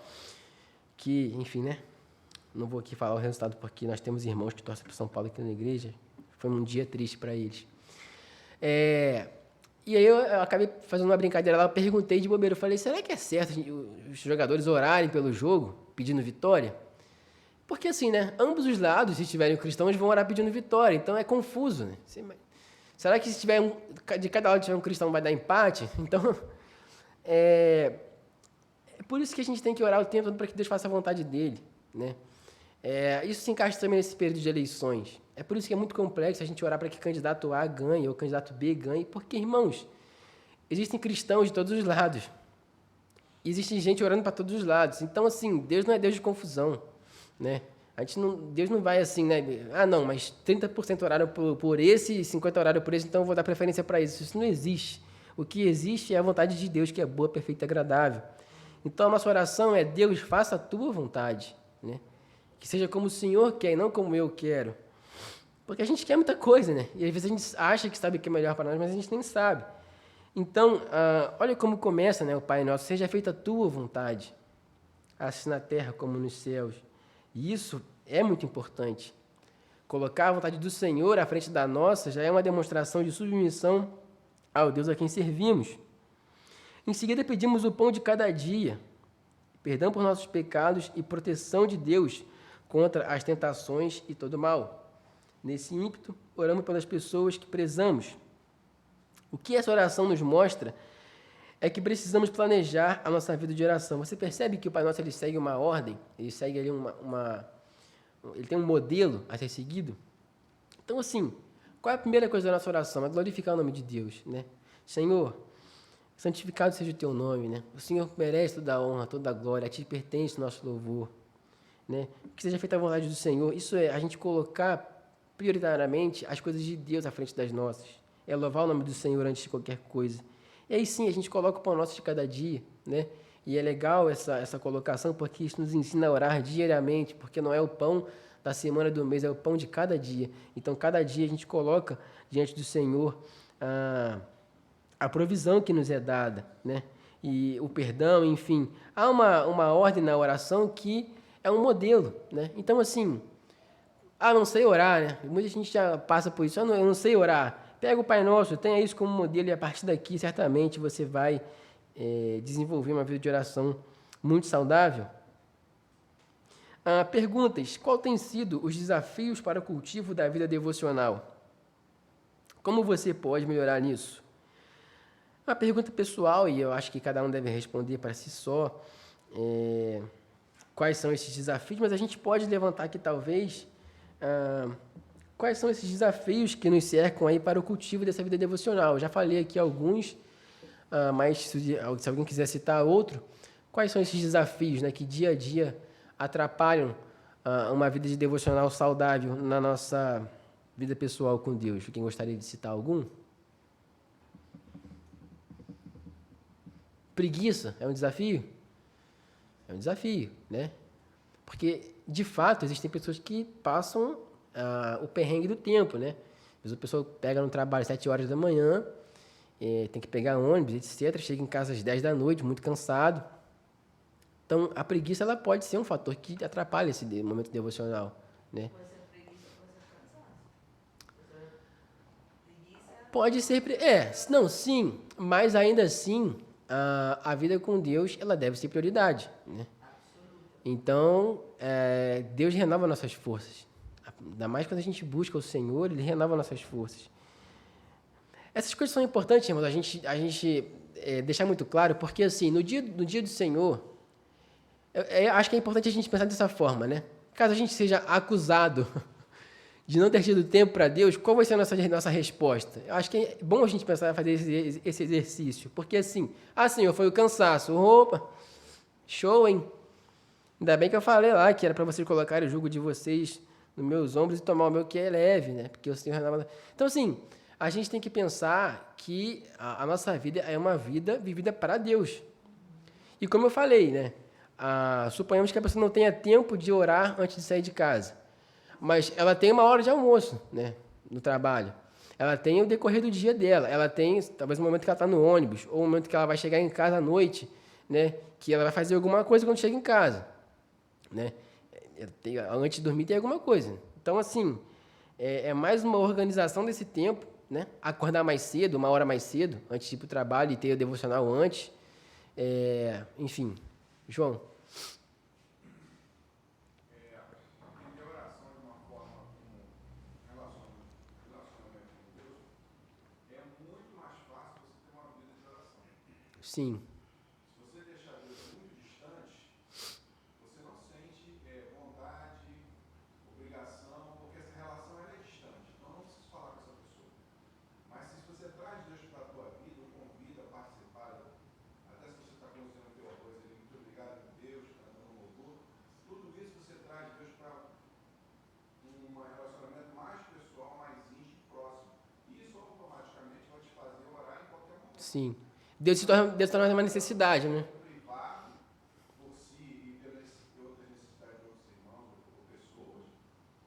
que, enfim, né? Não vou aqui falar o resultado porque nós temos irmãos que torcem para São Paulo aqui na igreja. Foi um dia triste para eles. E aí eu acabei fazendo uma brincadeira lá, eu perguntei de bobeira, eu falei, será que é certo os jogadores orarem pelo jogo, pedindo vitória? Porque assim, né, ambos os lados, se estiverem cristãos, vão orar pedindo vitória, então é confuso, né? Será que se tiver de cada lado tiver um cristão vai dar empate? Então, é por isso que a gente tem que orar o tempo todo para que Deus faça a vontade dele, né? Isso se encaixa também nesse período de eleições. É por isso que é muito complexo a gente orar para que candidato A ganhe ou candidato B ganhe, porque, irmãos, existem cristãos de todos os lados. Existe gente orando para todos os lados. Então, assim, Deus não é Deus de confusão, né? Deus não vai assim, né? Ah, não, mas 30% oraram por esse, 50% oraram por esse, então eu vou dar preferência para isso. Isso não existe. O que existe é a vontade de Deus, que é boa, perfeita e agradável. Então, a nossa oração é: Deus, faça a tua vontade, né? Que seja como o Senhor quer e não como eu quero. Porque a gente quer muita coisa, né? E às vezes a gente acha que sabe o que é melhor para nós, mas a gente nem sabe. Então, olha como começa, né, o Pai Nosso: seja feita a tua vontade, assim na terra como nos céus. E isso é muito importante. Colocar a vontade do Senhor à frente da nossa já é uma demonstração de submissão ao Deus a quem servimos. Em seguida, pedimos o pão de cada dia, perdão por nossos pecados e proteção de Deus contra as tentações e todo mal. Nesse ímpeto, oramos pelas pessoas que prezamos. O que essa oração nos mostra é que precisamos planejar a nossa vida de oração. Você percebe que o Pai Nosso ele segue uma ordem, ele segue ali ele tem um modelo a ser seguido? Então, assim, qual é a primeira coisa da nossa oração? É glorificar o nome de Deus, né? Senhor, santificado seja o teu nome, né? O Senhor merece toda a honra, toda a glória, a ti pertence o nosso louvor, né? Que seja feita a vontade do Senhor. Isso é a gente colocar prioritariamente as coisas de Deus à frente das nossas. É louvar o nome do Senhor antes de qualquer coisa. E aí sim, a gente coloca o pão nosso de cada dia, né? E é legal essa colocação, porque isso nos ensina a orar diariamente, porque não é o pão da semana do mês, é o pão de cada dia. Então, cada dia a gente coloca diante do Senhor a provisão que nos é dada, né? E o perdão, enfim. Há uma ordem na oração que é um modelo, né? Então, assim, não sei orar, né? Muita gente já passa por isso. Eu não sei orar. Pega o Pai Nosso, tenha isso como modelo e a partir daqui, certamente, você vai desenvolver uma vida de oração muito saudável. Perguntas. Qual tem sido os desafios para o cultivo da vida devocional? Como você pode melhorar nisso? Uma pergunta pessoal, e eu acho que cada um deve responder para si só quais são esses desafios, mas a gente pode levantar aqui, talvez, quais são esses desafios que nos cercam aí para o cultivo dessa vida devocional. Eu já falei aqui alguns, mas se alguém quiser citar outro, quais são esses desafios, né, que dia a dia atrapalham uma vida de devocional saudável na nossa vida pessoal com Deus? Quem gostaria de citar algum? Preguiça é um desafio? É um desafio, né? Porque, de fato, existem pessoas que passam o perrengue do tempo, né? Às vezes a pessoa pega no trabalho às 7 horas da manhã, tem que pegar ônibus, etc. Chega em casa às 10 da noite, muito cansado. Então, a preguiça ela pode ser um fator que atrapalha esse momento devocional, né? Pode ser preguiça, pode ser cansaço. Pode ser... não, sim, mas ainda assim, a vida com Deus, ela deve ser prioridade, né? Então, Deus renova nossas forças. Ainda mais quando a gente busca o Senhor, Ele renova nossas forças. Essas coisas são importantes, irmãos, a gente deixar muito claro, porque assim, no dia do Senhor, acho que é importante a gente pensar dessa forma, né? Caso a gente seja acusado de não ter tido tempo para Deus, qual vai ser a nossa resposta? Eu acho que é bom a gente pensar em fazer esse exercício, porque assim, Senhor, foi o cansaço, opa, show, hein? Ainda bem que eu falei lá que era para vocês colocarem o jugo de vocês nos meus ombros e tomar o meu que é leve, né? Porque o Senhor renova. Então, assim, a gente tem que pensar que a nossa vida é uma vida vivida para Deus. E como eu falei, né? suponhamos que a pessoa não tenha tempo de orar antes de sair de casa, mas ela tem uma hora de almoço, né, no trabalho. Ela tem o decorrer do dia dela. Ela tem, talvez, o momento que ela está no ônibus, ou o momento que ela vai chegar em casa à noite, né, que ela vai fazer alguma coisa quando chega em casa, né. Antes de dormir tem alguma coisa. Então, assim, é mais uma organização desse tempo, né? Acordar mais cedo, uma hora mais cedo, antes de ir para o trabalho e ter o devocional antes. Enfim, João. Entender a oração de uma forma como relacionamento com Deus é muito mais fácil você ter uma vida de oração. Sim. Se você deixar Deus muito distante, você não sente vontade, obrigação, porque essa relação ela é distante. Então não precisa falar com essa pessoa. Mas se você traz Deus para a tua vida, o convida a participar, até se você está conhecendo o teu arroz, ele muito obrigado por Deus, está dando louvor, tudo isso você traz Deus para um relacionamento mais pessoal, mais íntimo, próximo. E isso automaticamente vai te fazer orar em qualquer momento. Sim. Deus se torna uma necessidade, né? Privado por si e pelas outras necessidades de outros irmãos ou pessoas,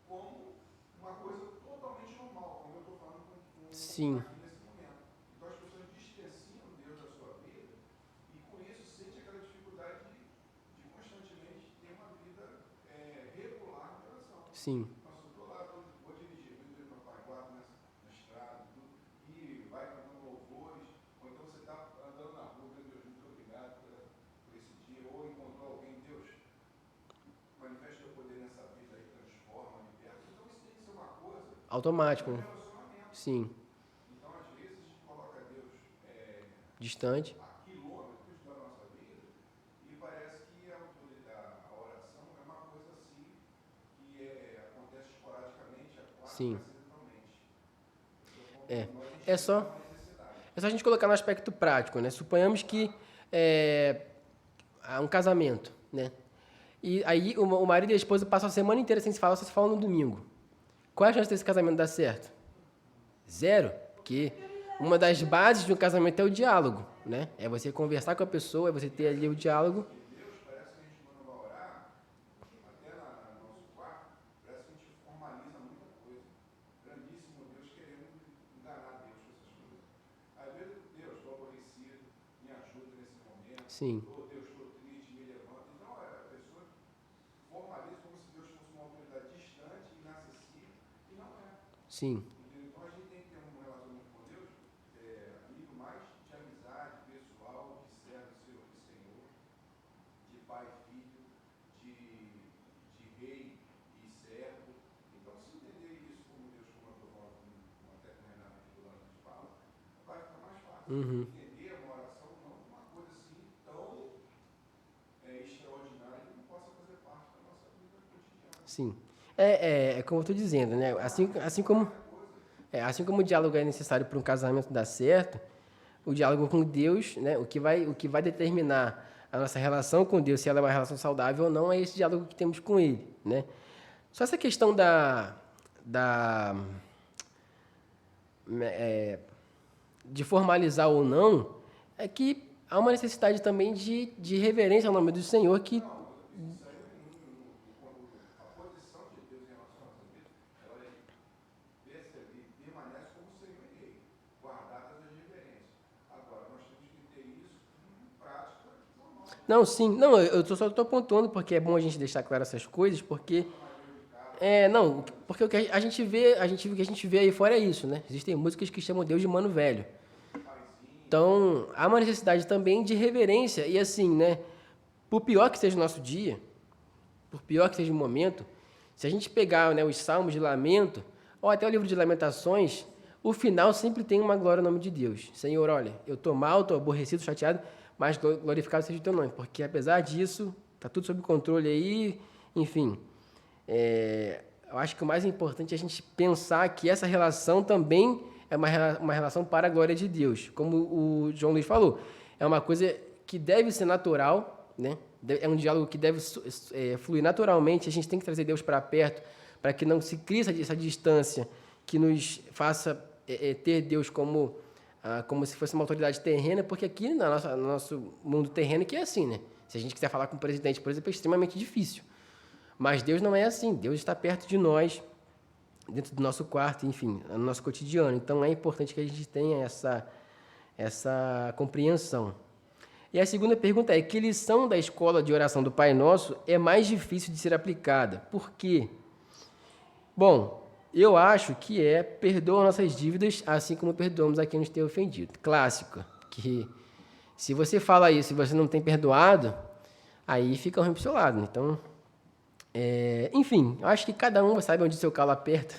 como uma coisa totalmente normal, como eu estou falando Sim. aqui nesse momento. Então as pessoas distanciam Deus da sua vida e com isso sente aquela dificuldade de constantemente ter uma vida regular de oração. Sim. Nossa, eu estou lá, vou dirigir, vou dizer para pai, guarda na estrada, tudo, e vai cantando louvores, ou então você está andando na rua, meu Deus, muito obrigado por esse dia, ou encontrou alguém, Deus, manifesta o poder nessa vida aí, transforma, liberta. Então isso tem que ser uma coisa, Automático, um né? relacionamento. Sim. Então às vezes a gente coloca Deus Distante. a quilômetros da nossa vida e parece que a oração é uma coisa assim que acontece esporadicamente, Sim. acidentalmente. É só a gente colocar no aspecto prático, né? Suponhamos que há um casamento, né? E aí o marido e a esposa passam a semana inteira sem se falar, só se falam no domingo. Qual é a chance desse casamento dar certo? Zero. Porque uma das bases de um casamento é o diálogo, né? É você conversar com a pessoa, é você ter ali o diálogo. Deus parece que a gente quando vai orar, até no nosso quarto, parece que a gente formaliza muita coisa. Grandíssimo Deus querendo enganar Deus com essas coisas. Às vezes, Deus, estou aborrecido, me ajuda nesse momento. Sim. Ou Deus, estou triste, me levanta. Então, a pessoa formaliza como se Deus fosse uma autoridade distante, inacessível, e não é. Sim. Então, a gente tem que ter um relacionamento com Deus, amigo mais de amizade pessoal, de servo, Senhor e Senhor, de pai e filho, de rei e servo. Então, se entender isso como Deus, como eu estou falando, até com o Renato aqui toda hora que a gente fala, vai ficar mais fácil. Uhum. Entender uma oração não uma coisa assim tão extraordinária que não possa fazer parte da nossa vida cotidiana. Sim. É como eu estou dizendo, né? Assim como o diálogo é necessário para um casamento dar certo, o diálogo com Deus, né? O que vai determinar a nossa relação com Deus, se ela é uma relação saudável ou não, é esse diálogo que temos com Ele, né? Só essa questão de formalizar ou não, é que há uma necessidade também de reverência ao nome do Senhor que... A posição de Deus em relação à nossa vida, ela permanece como Senhor e Rei, guardadas as reverências. Agora, nós temos que ter isso em prática normal. Não, sim. Não, eu só estou pontuando porque é bom a gente deixar claro essas coisas, porque... porque o que a gente vê aí fora é isso, né? Existem músicas que chamam Deus de mano velho. Então, há uma necessidade também de reverência. E assim, né? Por pior que seja o nosso dia, por pior que seja o momento, se a gente pegar, né, os salmos de lamento, ou até o livro de Lamentações, o final sempre tem uma glória no nome de Deus. Senhor, olha, eu estou mal, estou aborrecido, chateado, mas glorificado seja o teu nome, porque apesar disso, está tudo sob controle aí, enfim. Eu acho que o mais importante é a gente pensar que essa relação também é uma relação para a glória de Deus. Como o João Luiz falou, é uma coisa que deve ser natural, né? É um diálogo que deve fluir naturalmente, a gente tem que trazer Deus para perto, para que não se crie essa distância que nos faça ter Deus como se fosse uma autoridade terrena, porque aqui no nosso mundo terreno que é assim, né? Se a gente quiser falar com o presidente, por exemplo, é extremamente difícil. Mas Deus não é assim. Deus está perto de nós, dentro do nosso quarto, enfim, no nosso cotidiano. Então, é importante que a gente tenha essa compreensão. E a segunda pergunta é: que lição da escola de oração do Pai Nosso é mais difícil de ser aplicada? Por quê? Bom, eu acho que perdoa nossas dívidas, assim como perdoamos a quem nos tem ofendido. Clássica, que se você fala isso e você não tem perdoado, aí fica ruim pro seu lado. Então, enfim, eu acho que cada um sabe onde seu calo aperta.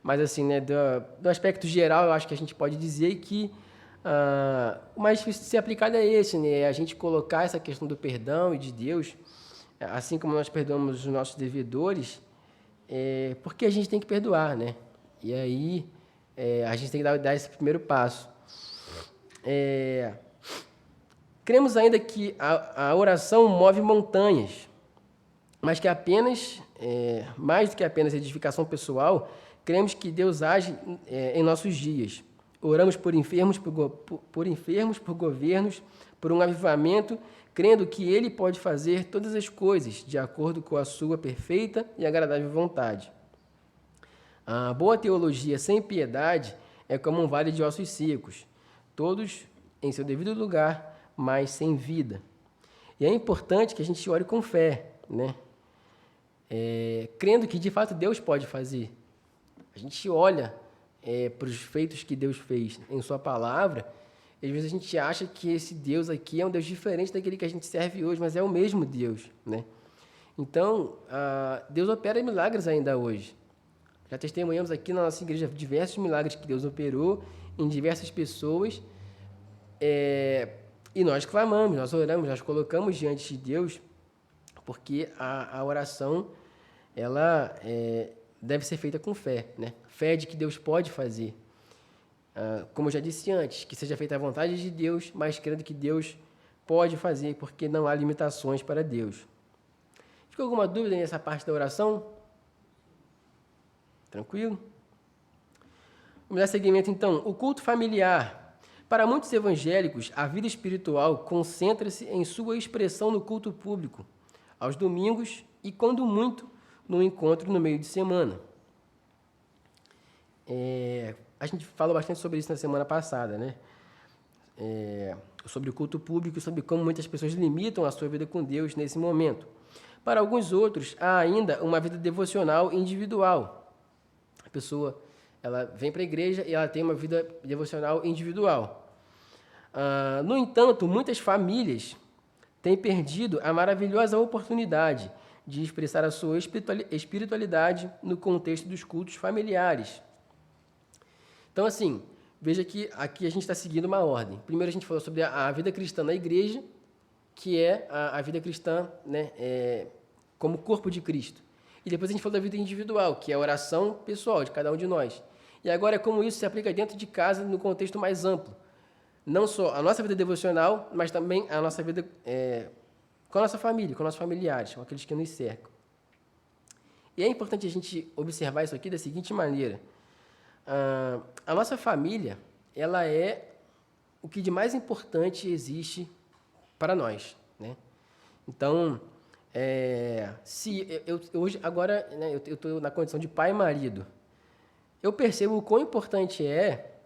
Mas, assim, né, do aspecto geral, eu acho que a gente pode dizer que o mais difícil de ser aplicado é esse, né? A gente colocar essa questão do perdão e de Deus, assim como nós perdoamos os nossos devedores, porque a gente tem que perdoar, né? E aí a gente tem que dar esse primeiro passo. Cremos ainda que a oração move montanhas, mas que mais do que apenas edificação pessoal, cremos que Deus age em nossos dias. Oramos por enfermos, por governos, por um avivamento, crendo que Ele pode fazer todas as coisas de acordo com a sua perfeita e agradável vontade. A boa teologia sem piedade é como um vale de ossos secos, todos em seu devido lugar, mas sem vida. E é importante que a gente ore com fé, né? Crendo que de fato Deus pode fazer. A gente olha para os feitos que Deus fez em sua palavra, e às vezes a gente acha que esse Deus aqui é um Deus diferente daquele que a gente serve hoje, mas é o mesmo Deus, né? Então, Deus opera milagres ainda hoje. Já testemunhamos aqui na nossa igreja diversos milagres que Deus operou em diversas pessoas, e nós clamamos, nós oramos, nós colocamos diante de Deus, porque a oração, ela deve ser feita com fé, né? Fé de que Deus pode fazer. Como eu já disse antes, que seja feita a vontade de Deus, mas crendo que Deus pode fazer, porque não há limitações para Deus. Ficou alguma dúvida nessa parte da oração? Tranquilo? Vamos dar seguimento, então. O culto familiar. Para muitos evangélicos, a vida espiritual concentra-se em sua expressão no culto público, aos domingos e, quando muito, no encontro no meio de semana. A gente falou bastante sobre isso na semana passada, né? Sobre o culto público, sobre como muitas pessoas limitam a sua vida com Deus nesse momento. Para alguns outros, há ainda uma vida devocional individual. A pessoa, ela vem para a igreja e ela tem uma vida devocional individual. No entanto, muitas famílias têm perdido a maravilhosa oportunidade de expressar a sua espiritualidade no contexto dos cultos familiares. Então, assim, veja que aqui a gente está seguindo uma ordem. Primeiro a gente falou sobre a vida cristã na igreja, que é a vida cristã, né, como corpo de Cristo. E depois a gente falou da vida individual, que é a oração pessoal de cada um de nós. E agora é como isso se aplica dentro de casa no contexto mais amplo. Não só a nossa vida devocional, mas também a nossa vida com a nossa família, com nossos familiares, com aqueles que nos cercam. E é importante a gente observar isso aqui da seguinte maneira. A nossa família, ela é o que de mais importante existe para nós, né? Então, se eu hoje, agora, né, eu estou na condição de pai e marido, eu percebo o quão importante é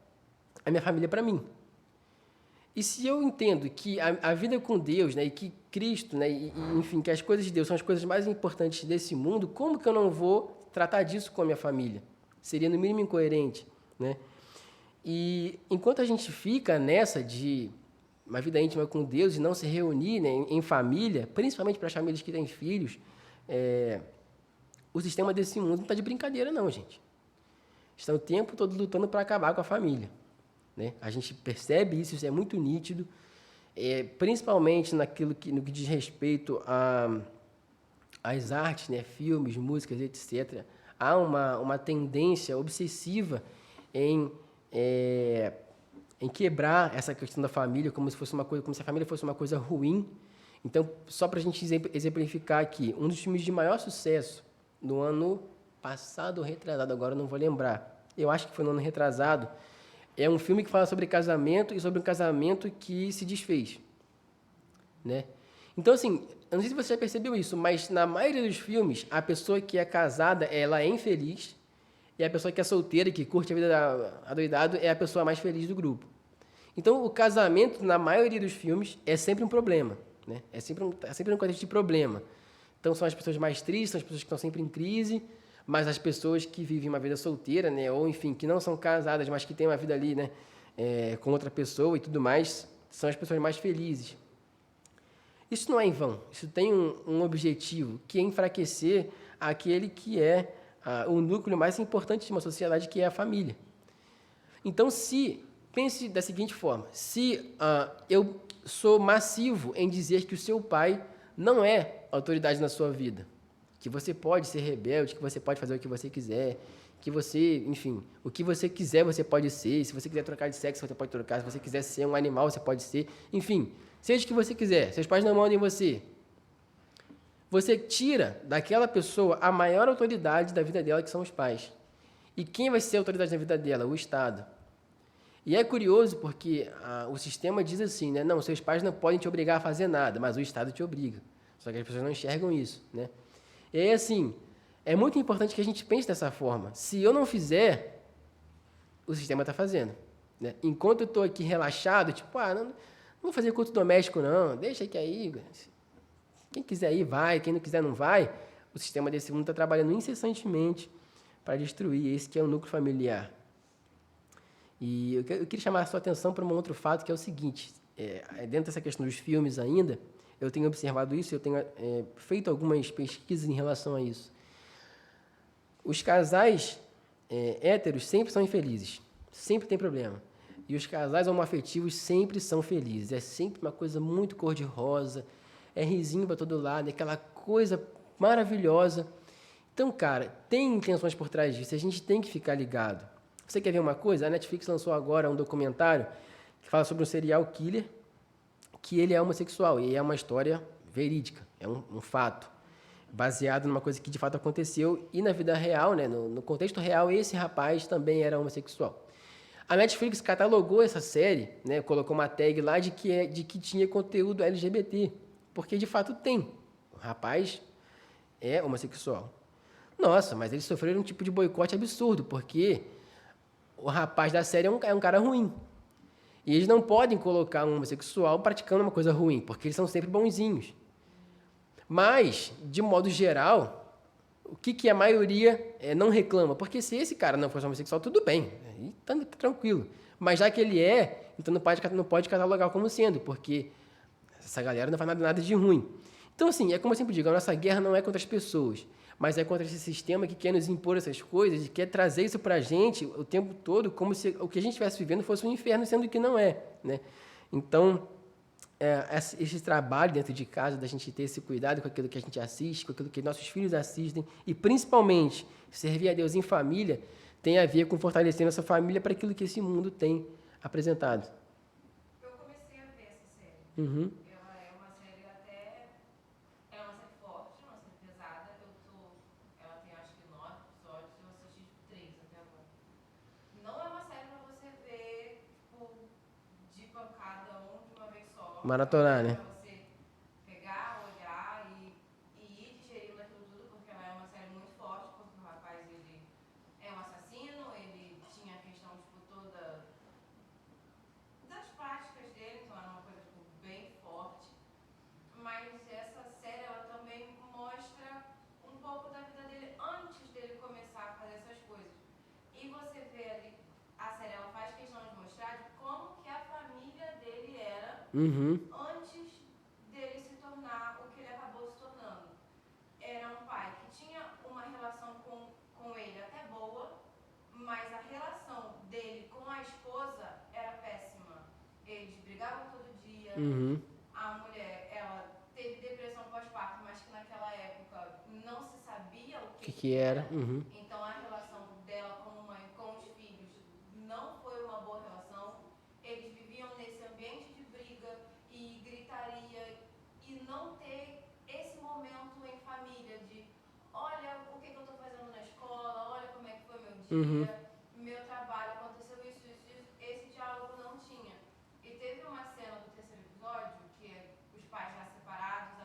a minha família para mim. E se eu entendo que a vida com Deus, né, e que Cristo, né, enfim, que as coisas de Deus são as coisas mais importantes desse mundo, como que eu não vou tratar disso com a minha família? Seria, no mínimo, incoerente, né? E enquanto a gente fica nessa de uma vida íntima com Deus e não se reunir, né, em família, principalmente para as famílias que têm filhos, o sistema desse mundo não está de brincadeira, não, gente. Estão o tempo todo lutando para acabar com a família, né? A gente percebe isso é muito nítido, principalmente no que diz respeito às artes, né, filmes, músicas, etc. Há uma tendência obsessiva em quebrar essa questão da família como se fosse uma coisa, como se a família fosse uma coisa ruim. Então, só para a gente exemplificar aqui, um dos filmes de maior sucesso no ano passado ou retrasado, agora eu não vou lembrar, eu acho que foi no ano retrasado, é um filme que fala sobre casamento e sobre um casamento que se desfez, né? Então, assim, eu não sei se você já percebeu isso, mas na maioria dos filmes, a pessoa que é casada, ela é infeliz, e a pessoa que é solteira, que curte a vida adoidado, é a pessoa mais feliz do grupo. Então, o casamento, na maioria dos filmes, é sempre um problema, né? É sempre um contexto de problema. Então, são as pessoas mais tristes, são as pessoas que estão sempre em crise, mas as pessoas que vivem uma vida solteira, né? Ou, enfim, que não são casadas, mas que têm uma vida ali, né? Com outra pessoa e tudo mais, são as pessoas mais felizes. Isso não é em vão. Isso tem um objetivo, que é enfraquecer aquele que é o núcleo mais importante de uma sociedade, que é a família. Então, pense da seguinte forma: se eu sou massivo em dizer que o seu pai não é autoridade na sua vida, que você pode ser rebelde, que você pode fazer o que você quiser, que você, enfim, o que você quiser você pode ser, se você quiser trocar de sexo você pode trocar, se você quiser ser um animal você pode ser, enfim, seja o que você quiser, seus pais não mandam em você. Você tira daquela pessoa a maior autoridade da vida dela, que são os pais. E quem vai ser a autoridade da vida dela? O Estado. E é curioso porque o sistema diz assim, né? Não, seus pais não podem te obrigar a fazer nada, mas o Estado te obriga. Só que as pessoas não enxergam isso, né? E aí, assim, é muito importante que a gente pense dessa forma. Se eu não fizer, o sistema está fazendo, né? Enquanto eu estou aqui relaxado, tipo, não vou fazer culto doméstico, não, deixa que aí, quem quiser ir, vai, quem não quiser, não vai. O sistema desse mundo está trabalhando incessantemente para destruir esse que é o núcleo familiar. E eu queria chamar a sua atenção para um outro fato, que é o seguinte, dentro dessa questão dos filmes ainda, eu tenho observado isso, eu tenho feito algumas pesquisas em relação a isso. Os casais héteros sempre são infelizes, sempre tem problema. E os casais homoafetivos sempre são felizes. É sempre uma coisa muito cor-de-rosa, é risinho para todo lado, é aquela coisa maravilhosa. Então, cara, tem intenções por trás disso, a gente tem que ficar ligado. Você quer ver uma coisa? A Netflix lançou agora um documentário que fala sobre um serial killer, que ele é homossexual, e é uma história verídica, é um fato, baseado numa coisa que de fato aconteceu, e na vida real, né, no contexto real, esse rapaz também era homossexual. A Netflix catalogou essa série, né, colocou uma tag lá de que tinha conteúdo LGBT, porque de fato tem. O rapaz é homossexual. Nossa, mas eles sofreram um tipo de boicote absurdo, porque o rapaz da série é um cara ruim. E eles não podem colocar um homossexual praticando uma coisa ruim, porque eles são sempre bonzinhos. Mas, de modo geral, o que a maioria não reclama? Porque se esse cara não fosse homossexual, tudo bem, aí tá tranquilo. Mas já que ele então não pode catalogar como sendo, porque essa galera não faz nada de ruim. Então, assim, é como eu sempre digo, a nossa guerra não é contra as pessoas, mas é contra esse sistema que quer nos impor essas coisas e quer trazer isso pra gente o tempo todo, como se o que a gente estivesse vivendo fosse um inferno, sendo que não é, né? Então, esse trabalho dentro de casa, da gente ter esse cuidado com aquilo que a gente assiste, com aquilo que nossos filhos assistem, e principalmente servir a Deus em família, tem a ver com fortalecer nossa família para aquilo que esse mundo tem apresentado. Eu comecei a ver essa série. Uhum. Ela é uma série é uma série forte, uma série pesada. Ela tem acho que 9 episódios, eu assisti 3 até agora. Não é uma série pra você ver, tipo, de pancada de uma vez só. Maratonar, né? Pra você pegar, olhar e ir digerindo aquilo tudo, porque ela é uma série muito forte, porque o rapaz, ele é um assassino, ele tinha a questão, tipo, toda das práticas dele, então era uma coisa, tipo, bem forte. Mas essa série, ela também mostra um pouco da vida dele antes dele começar a fazer essas coisas. E você vê ali, a série, ela faz questão de mostrar de como que a família dele era antes dele se tornar o que ele acabou se tornando. Era um pai que tinha uma relação com ele até boa, mas a relação dele com a esposa era péssima. Eles brigavam todo dia. A mulher, ela teve depressão pós-parto, mas que naquela época não se sabia o que era. Então a relação dela como mãe com os filhos não foi uma boa relação. Eles viviam nesse ambiente de briga e gritaria e não ter esse momento em família de olha o que eu estou fazendo na escola, olha como é que foi meu dia, meu trabalho, aconteceu isso, esse diálogo não tinha. E teve uma cena do terceiro episódio, que é os pais já separados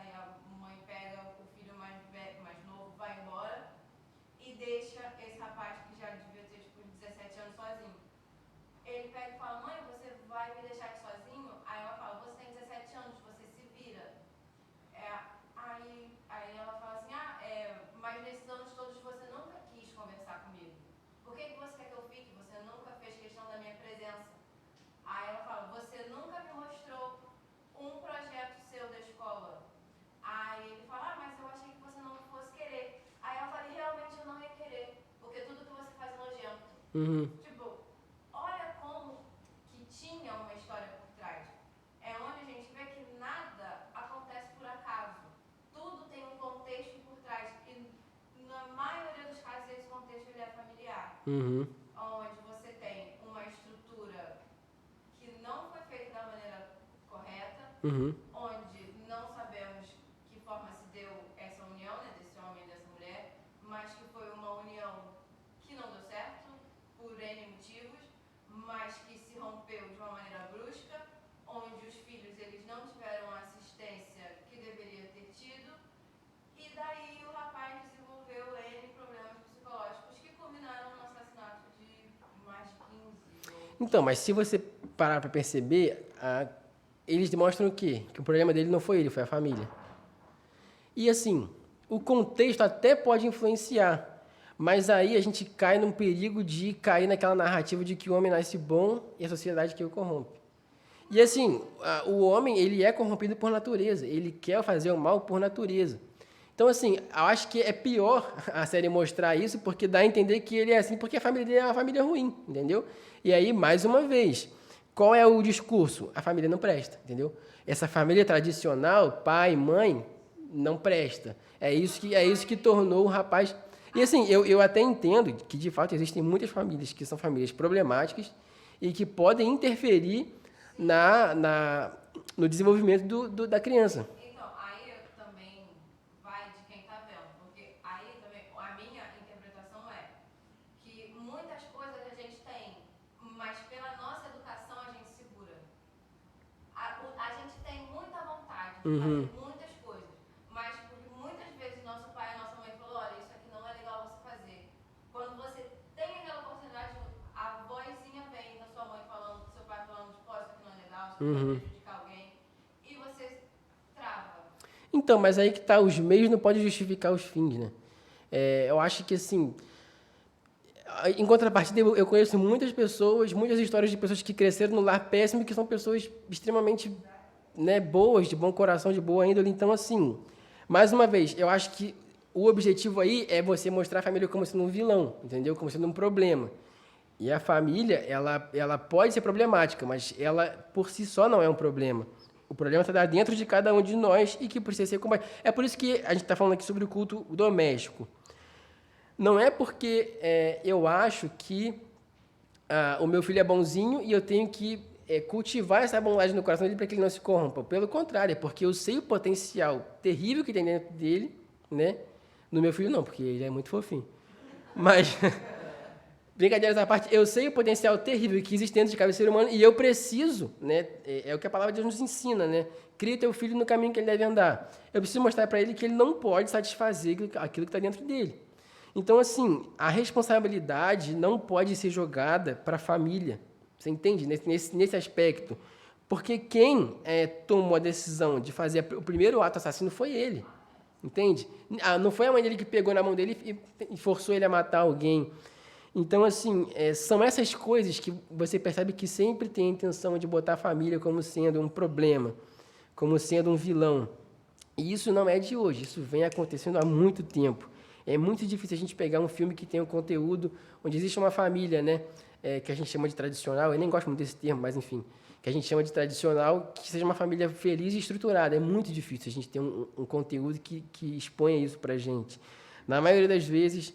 Uhum. Tipo, olha como que tinha uma história por trás. É onde a gente vê que nada acontece por acaso. Tudo tem um contexto por trás. E na maioria dos casos esse contexto ele é familiar. Uhum. Onde você tem uma estrutura que não foi feita da maneira correta, Uhum. onde não sabemos que forma se deu essa união, né, desse homem e dessa mulher, mas que foi uma união que não deu certo, por N motivos, mas que se rompeu de uma maneira brusca, onde os filhos eles não tiveram a assistência que deveria ter tido, e daí o rapaz desenvolveu N problemas psicológicos que culminaram no assassinato de mais de 15 ou... Então, mas se você parar para perceber, eles demonstram o quê? Que o problema dele não foi ele, foi a família. E assim, o contexto até pode influenciar, mas aí a gente cai num perigo de cair naquela narrativa de que o homem nasce bom e a sociedade que o corrompe. E assim, o homem, ele é corrompido por natureza, ele quer fazer o mal por natureza. Então, assim, eu acho que é pior a série mostrar isso, porque dá a entender que ele é assim, porque a família dele é uma família ruim, entendeu? E aí, mais uma vez, qual é o discurso? A família não presta, entendeu? Essa família tradicional, pai, mãe, não presta. É isso que tornou o rapaz... E assim, eu até entendo que, de fato, existem muitas famílias que são famílias problemáticas e que podem interferir no desenvolvimento da criança. Então, aí também vai de quem tá vendo, porque aí também a minha interpretação é que muitas coisas a gente tem, mas pela nossa educação a gente segura. A gente tem muita vontade de Uhum. fazer muitas coisas, mas porque muitas vezes nosso pai e nossa mãe falou, olha, isso aqui não é legal você fazer. Quando você tem aquela oportunidade, a vozinha vem da sua mãe falando, do seu pai falando, tipo, ó, isso aqui não é legal, isso aqui vai prejudicar alguém, e você trava. Então, mas aí que tá, os meios não podem justificar os fins, né? Eu acho que, assim, em contrapartida, eu conheço muitas pessoas, muitas histórias de pessoas que cresceram no lar péssimo e que são pessoas extremamente, né, boas, de bom coração, de boa índole. Então, assim, mais uma vez, eu acho que o objetivo aí é você mostrar a família como sendo um vilão, entendeu? Como sendo um problema. E a família, ela pode ser problemática, mas ela, por si só, não é um problema. O problema está dentro de cada um de nós e que precisa ser combatido. É por isso que a gente está falando aqui sobre o culto doméstico. Não é porque eu acho que o meu filho é bonzinho e eu tenho que cultivar essa bondade no coração dele para que ele não se corrompa. Pelo contrário, é porque eu sei o potencial terrível que tem dentro dele, né? No meu filho não, porque ele é muito fofinho. Mas, brincadeiras à parte, eu sei o potencial terrível que existe dentro de cada ser humano e eu preciso, né? É o que a palavra de Deus nos ensina, né? Cria teu filho no caminho que ele deve andar. Eu preciso mostrar para ele que ele não pode satisfazer aquilo que está dentro dele. Então, assim, a responsabilidade não pode ser jogada para a família. Você entende? Nesse aspecto. Porque quem tomou a decisão de fazer o primeiro ato assassino foi ele. Entende? Não foi a mãe dele que pegou na mão dele e forçou ele a matar alguém. Então, assim, são essas coisas que você percebe que sempre tem a intenção de botar a família como sendo um problema, como sendo um vilão. E isso não é de hoje, isso vem acontecendo há muito tempo. É muito difícil a gente pegar um filme que tem um conteúdo onde existe uma família, né, que a gente chama de tradicional, eu nem gosto muito desse termo, mas enfim, que a gente chama de tradicional, que seja uma família feliz e estruturada. É muito difícil a gente ter um conteúdo que exponha isso pra gente. Na maioria das vezes,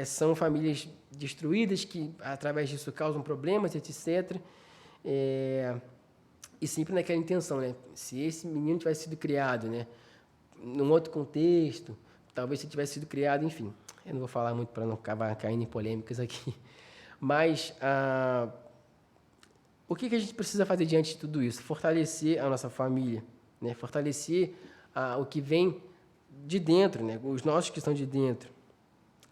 são famílias destruídas que, através disso, causam problemas, etc. E sempre naquela intenção, né? Se esse menino tivesse sido criado, né, num outro contexto, talvez se tivesse sido criado, enfim. Eu não vou falar muito para não acabar caindo em polêmicas aqui. Mas o que a gente precisa fazer diante de tudo isso? Fortalecer a nossa família, né? Fortalecer o que vem de dentro, né? Os nossos que estão de dentro.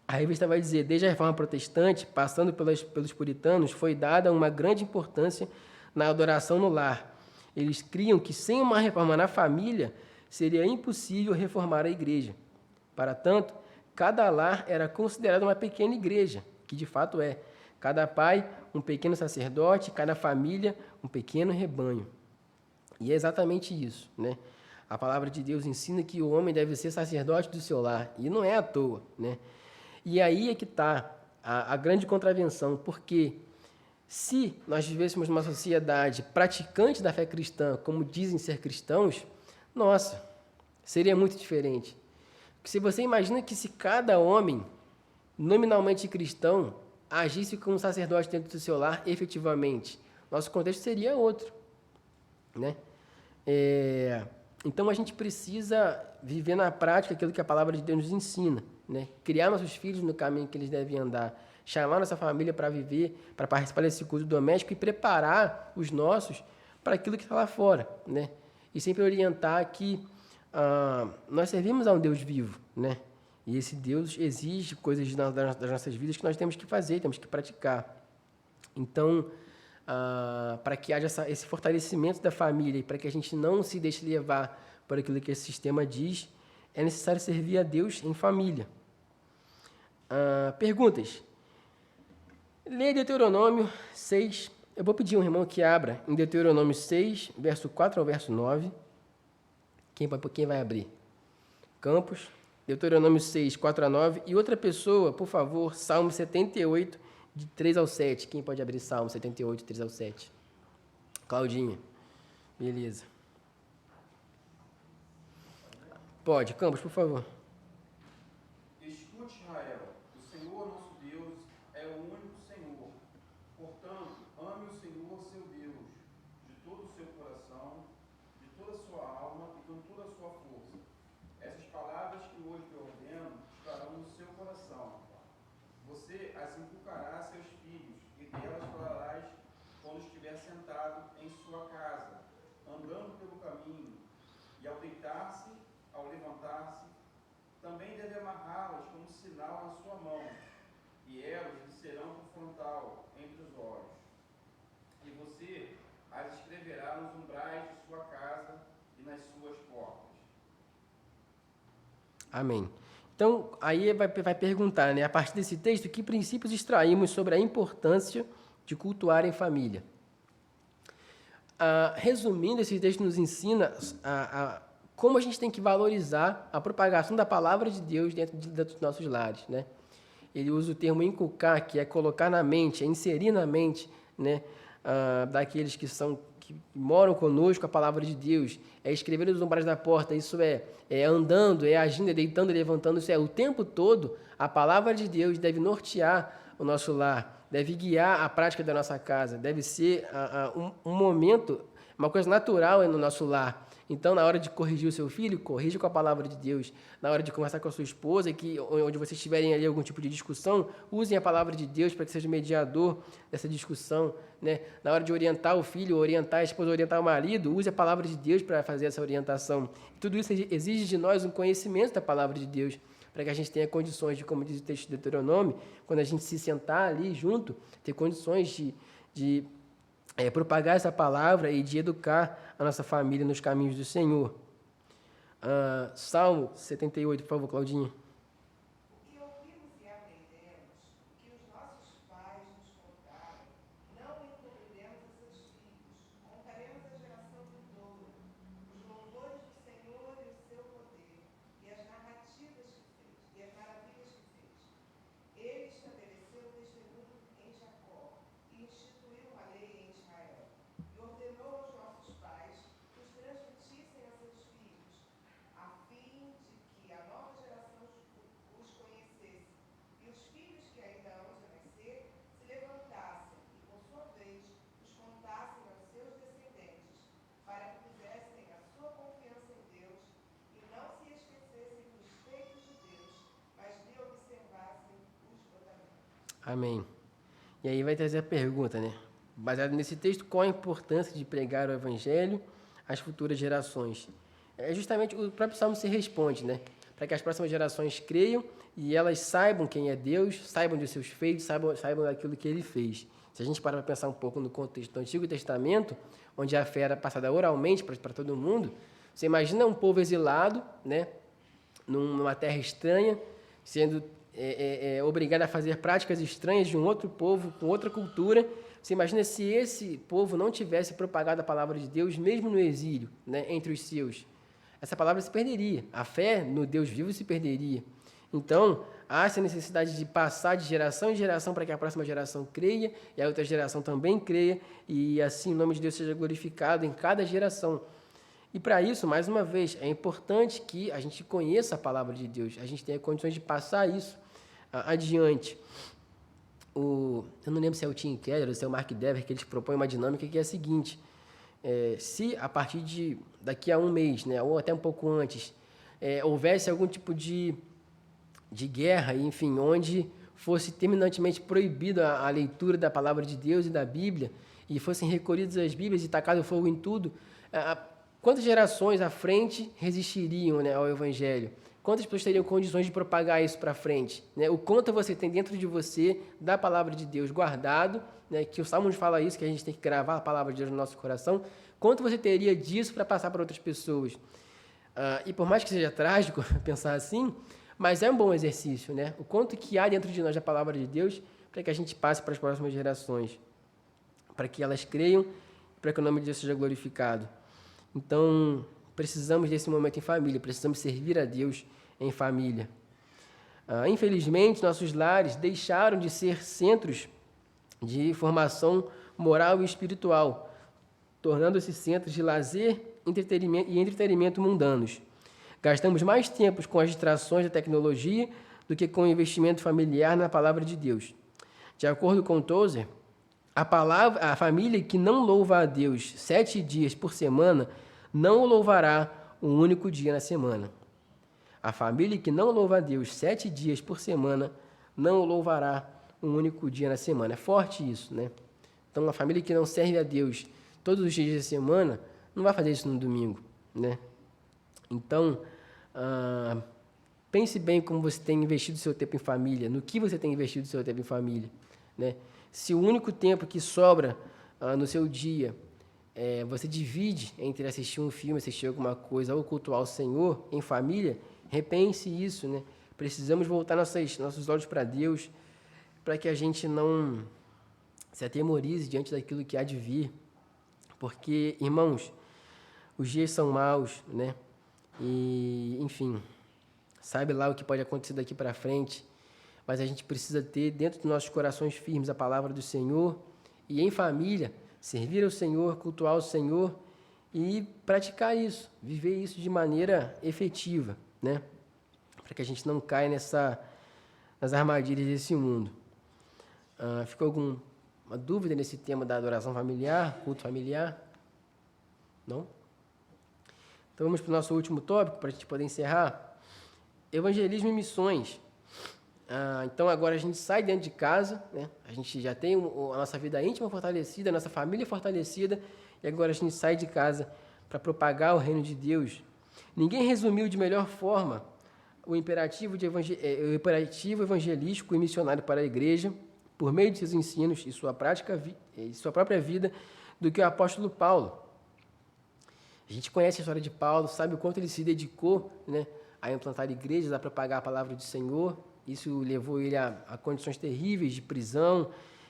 A revista vai dizer, desde a Reforma Protestante, passando pelos puritanos, foi dada uma grande importância na adoração no lar. Eles criam que sem uma reforma na família, seria impossível reformar a igreja. Para tanto, cada lar era considerado uma pequena igreja, que de fato é. Cada pai, um pequeno sacerdote, cada família, um pequeno rebanho. E é exatamente isso, né? A palavra de Deus ensina que o homem deve ser sacerdote do seu lar, e não é à toa, né? E aí é que está. a grande contravenção, porque se nós vivêssemos numa sociedade praticante da fé cristã, como dizem ser cristãos, nossa, seria muito diferente. Porque se você imagina que se cada homem, nominalmente cristão, agisse como um sacerdote dentro do seu lar, efetivamente, nosso contexto seria outro, né? Então, a gente precisa viver na prática aquilo que a palavra de Deus nos ensina, né? Criar nossos filhos no caminho que eles devem andar, chamar nossa família para viver, para participar desse culto doméstico e preparar os nossos para aquilo que está lá fora, né? E sempre orientar que nós servimos a um Deus vivo, né? E esse Deus exige coisas das nossas vidas que nós temos que fazer, temos que praticar. Então, para que haja esse fortalecimento da família e para que a gente não se deixe levar por aquilo que esse sistema diz, é necessário servir a Deus em família. Perguntas. Leia Deuteronômio 6. Eu vou pedir a um irmão que abra em Deuteronômio 6, verso 4 ao verso 9. Quem vai abrir? Campos. Deuteronômio 6, 4 a 9. E outra pessoa, por favor, Salmo 78, de 3 ao 7. Quem pode abrir Salmo 78, 3 ao 7? Claudinha. Beleza. Pode. Campos, por favor. Escute, Israel, o Senhor nosso Deus é o único Senhor. Portanto, ame o Senhor, seu Deus, de todo o seu coração, de toda a sua alma e com toda a sua força. Essas palavras que hoje te ordeno estarão no seu coração. Você as inculcará a seus filhos, e delas falarás quando estiver sentado em sua casa, andando pelo caminho, e ao deitar-se, ao levantar-se. Também deve amarrá-las como sinal na sua mão, e elas lhe serão por frontal entre os olhos. E você as escreverá nos umbrais de sua casa e nas suas portas. Amém. Então, aí vai perguntar, né, a partir desse texto, que princípios extraímos sobre a importância de cultuar em família. Resumindo, esse texto nos ensina como a gente tem que valorizar a propagação da palavra de Deus dentro dos nossos lares, né? Ele usa o termo inculcar, que é colocar na mente, é inserir na mente, né, daqueles que moram conosco a palavra de Deus, é escrever nos umbrais da porta, isso é andando, é agindo, é deitando, é levantando, isso é o tempo todo. A palavra de Deus deve nortear o nosso lar, deve guiar a prática da nossa casa, deve ser um momento, uma coisa natural no nosso lar. Então, na hora de corrigir o seu filho, corrija com a palavra de Deus. Na hora de conversar com a sua esposa, onde vocês tiverem ali algum tipo de discussão, usem a palavra de Deus para que seja mediador dessa discussão, né? Na hora de orientar o filho, orientar a esposa, orientar o marido, use a palavra de Deus para fazer essa orientação. Tudo isso exige de nós um conhecimento da palavra de Deus, para que a gente tenha condições de, como diz o texto de Deuteronômio, quando a gente se sentar ali junto, ter condições de propagar essa palavra e de educar a nossa família nos caminhos do Senhor. Salmo 78, por favor, Claudinha. E ouvimos e aprendemos o que os nossos pais nos contaram, não encobriremos a seus filhos, contaremos a geração vindoura, os louvores do Senhor e o seu poder, e as narrativas que fez, e as maravilhas que fez. Ele estabeleceu o testemunho em Jacó, e instituiu uma lei em Israel, e ordenou aos nossos pais que os transmitissem a seus filhos, a fim de que a nova geração os conhecesse, e os filhos que ainda hão de nascer se levantassem e, por sua vez, os contassem aos seus descendentes, para que pusessem a sua confiança em Deus e não se esquecessem dos feitos de Deus, mas lhe observassem os mandamentos. Amém. E aí vai trazer a pergunta, né? Baseado nesse texto, qual a importância de pregar o Evangelho às futuras gerações? É justamente o próprio Salmo se responde, né? Para que as próximas gerações creiam e elas saibam quem é Deus, saibam de seus feitos, saibam daquilo que Ele fez. Se a gente parar para pensar um pouco no contexto do Antigo Testamento, onde a fé era passada oralmente para todo mundo, você imagina um povo exilado, né? Numa terra estranha, sendo obrigado a fazer práticas estranhas de um outro povo, com outra cultura. Você imagina se esse povo não tivesse propagado a palavra de Deus, mesmo no exílio, né, entre os seus. Essa palavra se perderia. A fé no Deus vivo se perderia. Então, há essa necessidade de passar de geração em geração para que a próxima geração creia e a outra geração também creia e assim o nome de Deus seja glorificado em cada geração. E para isso, mais uma vez, é importante que a gente conheça a palavra de Deus, a gente tenha condições de passar isso adiante. Eu não lembro se é o Tim Keller ou se é o Mark Dever que eles propõem uma dinâmica que é a seguinte: se a partir de daqui a um mês, né, ou até um pouco antes, houvesse algum tipo de guerra, enfim, onde fosse terminantemente proibida a leitura da palavra de Deus e da Bíblia, e fossem recolhidas as Bíblias e tacado fogo em tudo, quantas gerações à frente resistiriam, né, ao Evangelho? Quantas pessoas teriam condições de propagar isso para frente? Né? O quanto você tem dentro de você da palavra de Deus guardado, né, que o Salmo nos fala isso, que a gente tem que gravar a palavra de Deus no nosso coração, quanto você teria disso para passar para outras pessoas? E por mais que seja trágico pensar assim, mas é um bom exercício, né? O quanto que há dentro de nós da palavra de Deus para que a gente passe para as próximas gerações, para que elas creiam, para que o nome de Deus seja glorificado. Então, precisamos desse momento em família, precisamos servir a Deus em família. Infelizmente, nossos lares deixaram de ser centros de formação moral e espiritual, tornando-se centros de lazer e entretenimento mundanos. Gastamos mais tempo com as distrações da tecnologia do que com o investimento familiar na palavra de Deus. De acordo com Tozer, a família que não louva a Deus 7 dias por semana não o louvará um único dia na semana. A família que não louva a Deus 7 dias por semana não o louvará um único dia na semana. É forte isso, né? Então, uma família que não serve a Deus todos os dias da semana não vai fazer isso no domingo, né? Então, pense bem como você tem investido seu tempo em família, no que você tem investido seu tempo em família, né? Se o único tempo que sobra no seu dia você divide entre assistir um filme, assistir alguma coisa ou cultuar o Senhor em família, repense isso, né? Precisamos voltar nossos olhos para Deus, para que a gente não se atemorize diante daquilo que há de vir, porque, irmãos, os dias são maus, né? E, enfim, sabe lá o que pode acontecer daqui para frente, mas a gente precisa ter dentro dos nossos corações firmes a palavra do Senhor e em família servir ao Senhor, cultuar o Senhor e praticar isso, viver isso de maneira efetiva, né? Para que a gente não caia nas armadilhas desse mundo. Ficou alguma dúvida nesse tema da adoração familiar, culto familiar? Não? Então vamos para o nosso último tópico, para a gente poder encerrar. Evangelismo e missões. Então agora a gente sai dentro de casa, né? A gente já tem a nossa vida íntima fortalecida, a nossa família fortalecida, e agora a gente sai de casa para propagar o reino de Deus. Ninguém resumiu de melhor forma o imperativo evangelístico e missionário para a igreja, por meio de seus ensinos e sua prática e sua própria vida, do que o apóstolo Paulo. A gente conhece a história de Paulo, sabe o quanto ele se dedicou, né, a implantar igrejas, a propagar a palavra do Senhor. Isso levou ele a condições terríveis de prisão,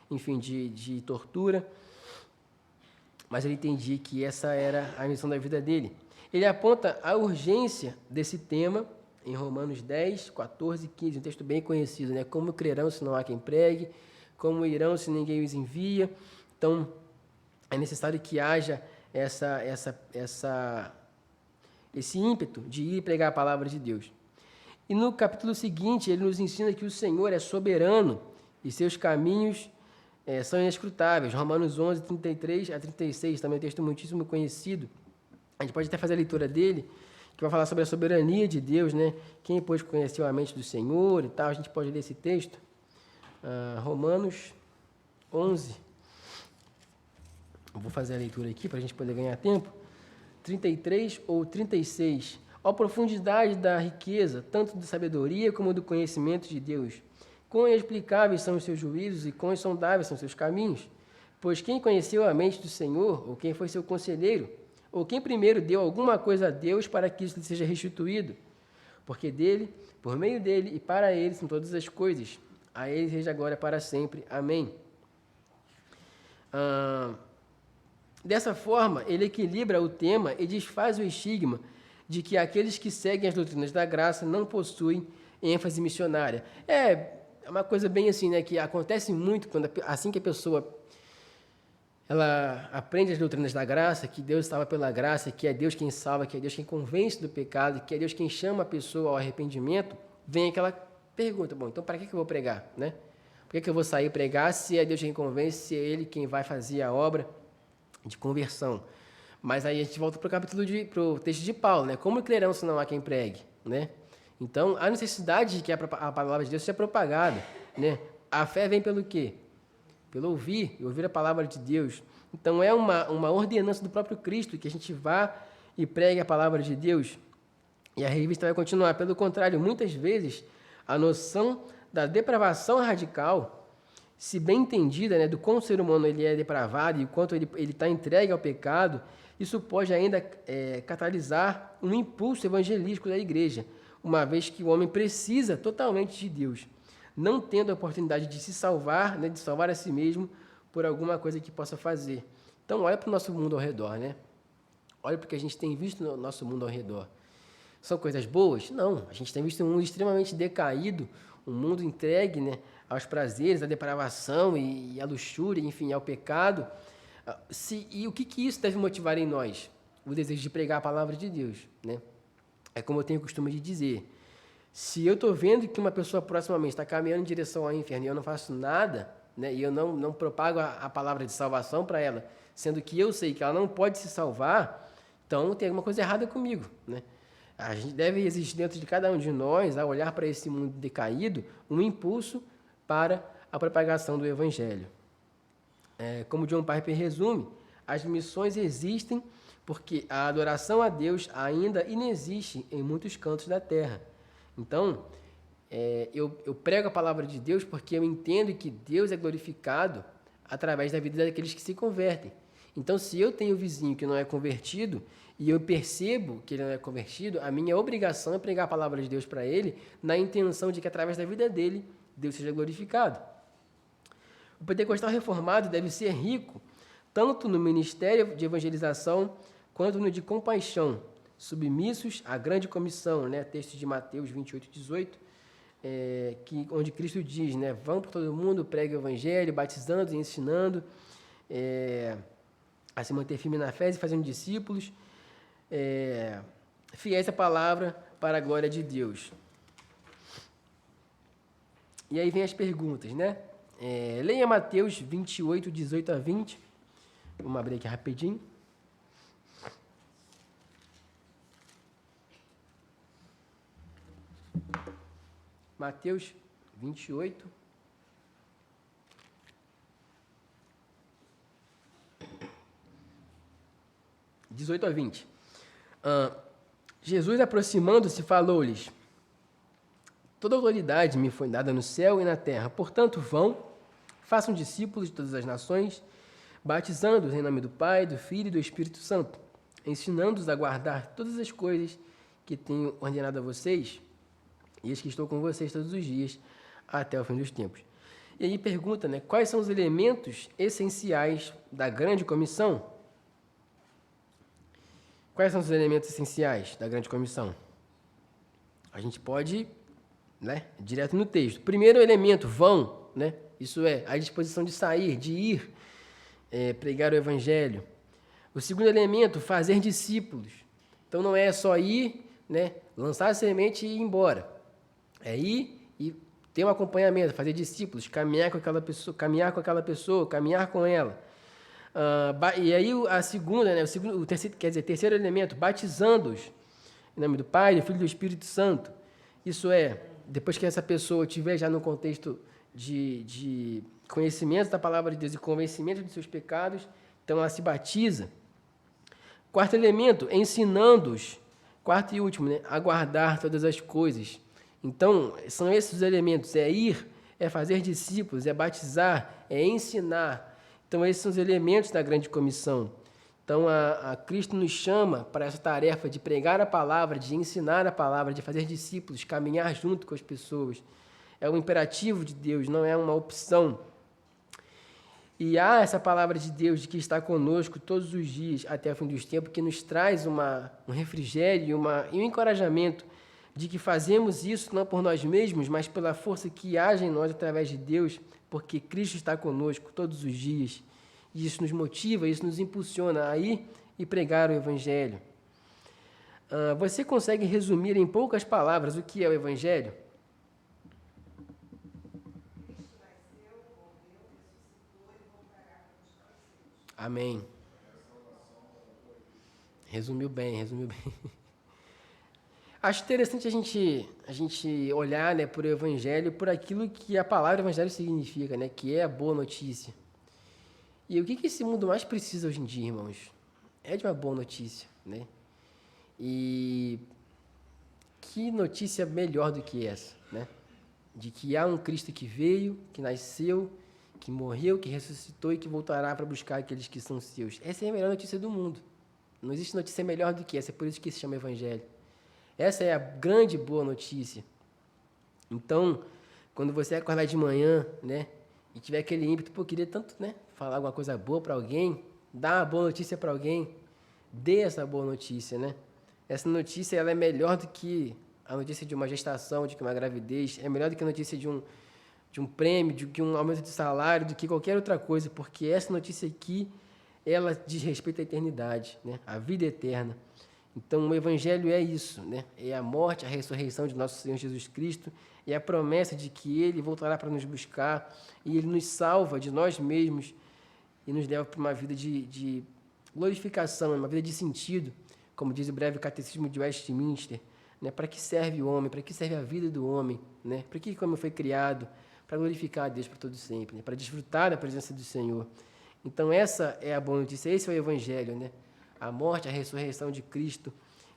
enfim, de tortura. Mas ele entendia que essa era a missão da vida dele. Ele aponta a urgência desse tema em Romanos 10, 14 e 15, um texto bem conhecido, né? Como crerão se não há quem pregue? Como irão se ninguém os envia? Então, é necessário que haja esse ímpeto de ir pregar a palavra de Deus. E no capítulo seguinte, ele nos ensina que o Senhor é soberano e seus caminhos são inescrutáveis. Romanos 11, 33 a 36, também é um texto muitíssimo conhecido. A gente pode até fazer a leitura dele, que vai falar sobre a soberania de Deus, né? Quem, pois, conheceu a mente do Senhor e tal. A gente pode ler esse texto. Romanos 11. Eu vou fazer a leitura aqui para a gente poder ganhar tempo. 33 ou 36. Ó profundidade da riqueza, tanto de sabedoria como do conhecimento de Deus. Quão inexplicáveis são os seus juízos e quão insondáveis são os seus caminhos. Pois quem conheceu a mente do Senhor, ou quem foi seu conselheiro, ou quem primeiro deu alguma coisa a Deus para que isso lhe seja restituído? Porque dele, por meio dele e para ele são todas as coisas. A ele seja agora para sempre. Amém. Dessa forma, ele equilibra o tema e desfaz o estigma de que aqueles que seguem as doutrinas da graça não possuem ênfase missionária. É uma coisa bem assim, né, que acontece muito assim que a pessoa ela aprende as doutrinas da graça, que Deus salva pela graça, que é Deus quem salva, que é Deus quem convence do pecado, que é Deus quem chama a pessoa ao arrependimento, vem aquela pergunta, bom, então para que eu vou pregar, né? Por que eu vou sair pregar se é Deus quem convence, se é Ele quem vai fazer a obra de conversão? Mas aí a gente volta para o texto de Paulo, né? Como crerão se não há quem pregue, né? Então, a necessidade de que a palavra de Deus seja propagada, né? A fé vem pelo quê? Pelo ouvir a palavra de Deus. Então, é uma ordenança do próprio Cristo que a gente vá e pregue a palavra de Deus. E a revista vai continuar. Pelo contrário, muitas vezes, a noção da depravação radical, se bem entendida, né, do quão o ser humano ele é depravado e o quanto ele está entregue ao pecado, isso pode ainda catalisar um impulso evangelístico da igreja, uma vez que o homem precisa totalmente de Deus, não tendo a oportunidade de se salvar, né, de salvar a si mesmo por alguma coisa que possa fazer. Então, olha para o nosso mundo ao redor, né? Olha para o que a gente tem visto no nosso mundo ao redor. São coisas boas? Não. A gente tem visto um mundo extremamente decaído, um mundo entregue, né, aos prazeres, à depravação e à luxúria, enfim, ao pecado. E o que isso deve motivar em nós? O desejo de pregar a palavra de Deus, né? É como eu tenho o costume de dizer. Se eu estou vendo que uma pessoa próxima a mim está caminhando em direção ao inferno e eu não faço nada, né, e eu não propago a palavra de salvação para ela, sendo que eu sei que ela não pode se salvar, então tem alguma coisa errada comigo, né? A gente deve existir dentro de cada um de nós, ao olhar para esse mundo decaído, um impulso para a propagação do Evangelho. Como John Piper resume, as missões existem porque a adoração a Deus ainda inexiste em muitos cantos da terra. Então, eu prego a palavra de Deus porque eu entendo que Deus é glorificado através da vida daqueles que se convertem. Então, se eu tenho um vizinho que não é convertido e eu percebo que ele não é convertido, a minha obrigação é pregar a palavra de Deus para ele na intenção de que através da vida dele, Deus seja glorificado. O pentecostal reformado deve ser rico, tanto no ministério de evangelização quanto no de compaixão, submissos à grande comissão, né? Texto de Mateus 28, 18, onde Cristo diz, né? Vão para todo mundo, pregue o evangelho, batizando e ensinando, a se manter firme na fé e fazendo discípulos, fiéis à palavra para a glória de Deus. E aí vem as perguntas, né? Leia Mateus 28, 18 a 20. Vamos abrir aqui rapidinho. Mateus 28. – 18 a 20. Jesus, aproximando-se, falou-lhes: toda autoridade me foi dada no céu e na terra. Portanto, vão, façam discípulos de todas as nações, batizando-os em nome do Pai, do Filho e do Espírito Santo, ensinando-os a guardar todas as coisas que tenho ordenado a vocês, e eis que estou com vocês todos os dias, até o fim dos tempos. E aí pergunta, né, quais são os elementos essenciais da grande comissão? Quais são os elementos essenciais da grande comissão? A gente pode, né, direto no texto. Primeiro elemento, vão, né? Isso é, a disposição de sair, de ir, pregar o evangelho. O segundo elemento, fazer discípulos. Então não é só ir, né, lançar a semente e ir embora. É ir e ter um acompanhamento, fazer discípulos, caminhar com aquela pessoa, caminhar com ela. E aí a segunda, né, terceiro elemento, batizando-os em nome do Pai, do Filho e do Espírito Santo. Isso é, depois que essa pessoa estiver já no contexto de conhecimento da palavra de Deus e convencimento de seus pecados, então ela se batiza. Quarto elemento, ensinando-os, quarto e último, né, a guardar todas as coisas. Então, são esses os elementos, é ir, é fazer discípulos, é batizar, é ensinar. Então, esses são os elementos da grande comissão. Então, a Cristo nos chama para essa tarefa de pregar a palavra, de ensinar a palavra, de fazer discípulos, caminhar junto com as pessoas. É um imperativo de Deus, não é uma opção. E há essa palavra de Deus de que está conosco todos os dias até o fim dos tempos, que nos traz um refrigério e um encorajamento de que fazemos isso não por nós mesmos, mas pela força que age em nós através de Deus, porque Cristo está conosco todos os dias. E isso nos motiva, isso nos impulsiona a ir e pregar o Evangelho. Você consegue resumir em poucas palavras o que é o Evangelho? Amém. Resumiu bem, resumiu bem. Acho interessante a gente olhar, né, por o Evangelho, por aquilo que a palavra Evangelho significa, né, que é a boa notícia. E o que esse mundo mais precisa hoje em dia, irmãos? É de uma boa notícia, né? E que notícia melhor do que essa, né? De que há um Cristo que veio, que nasceu, que morreu, que ressuscitou e que voltará para buscar aqueles que são seus. Essa é a melhor notícia do mundo. Não existe notícia melhor do que essa, é por isso que se chama Evangelho. Essa é a grande boa notícia. Então, quando você acordar de manhã, né, e tiver aquele ímpeto, pô, queria tanto, né, falar alguma coisa boa para alguém, dar uma boa notícia para alguém, dê essa boa notícia, né? Essa notícia, ela é melhor do que a notícia de uma gestação, de que uma gravidez, é melhor do que a notícia de um prêmio, de que um aumento de salário, do que qualquer outra coisa, porque essa notícia aqui, ela diz respeito à eternidade, né? À vida eterna. Então, o Evangelho é isso, né? É a morte, a ressurreição de nosso Senhor Jesus Cristo, e a promessa de que Ele voltará para nos buscar, e Ele nos salva de nós mesmos e nos leva para uma vida de glorificação, uma vida de sentido, como diz o breve catecismo de Westminster, né? Para que serve o homem? Para que serve a vida do homem? Né? Para que o homem foi criado? Para glorificar a Deus para todo sempre, né? Para desfrutar da presença do Senhor. Então, essa é a boa notícia, esse é o Evangelho, né? A morte, a ressurreição de Cristo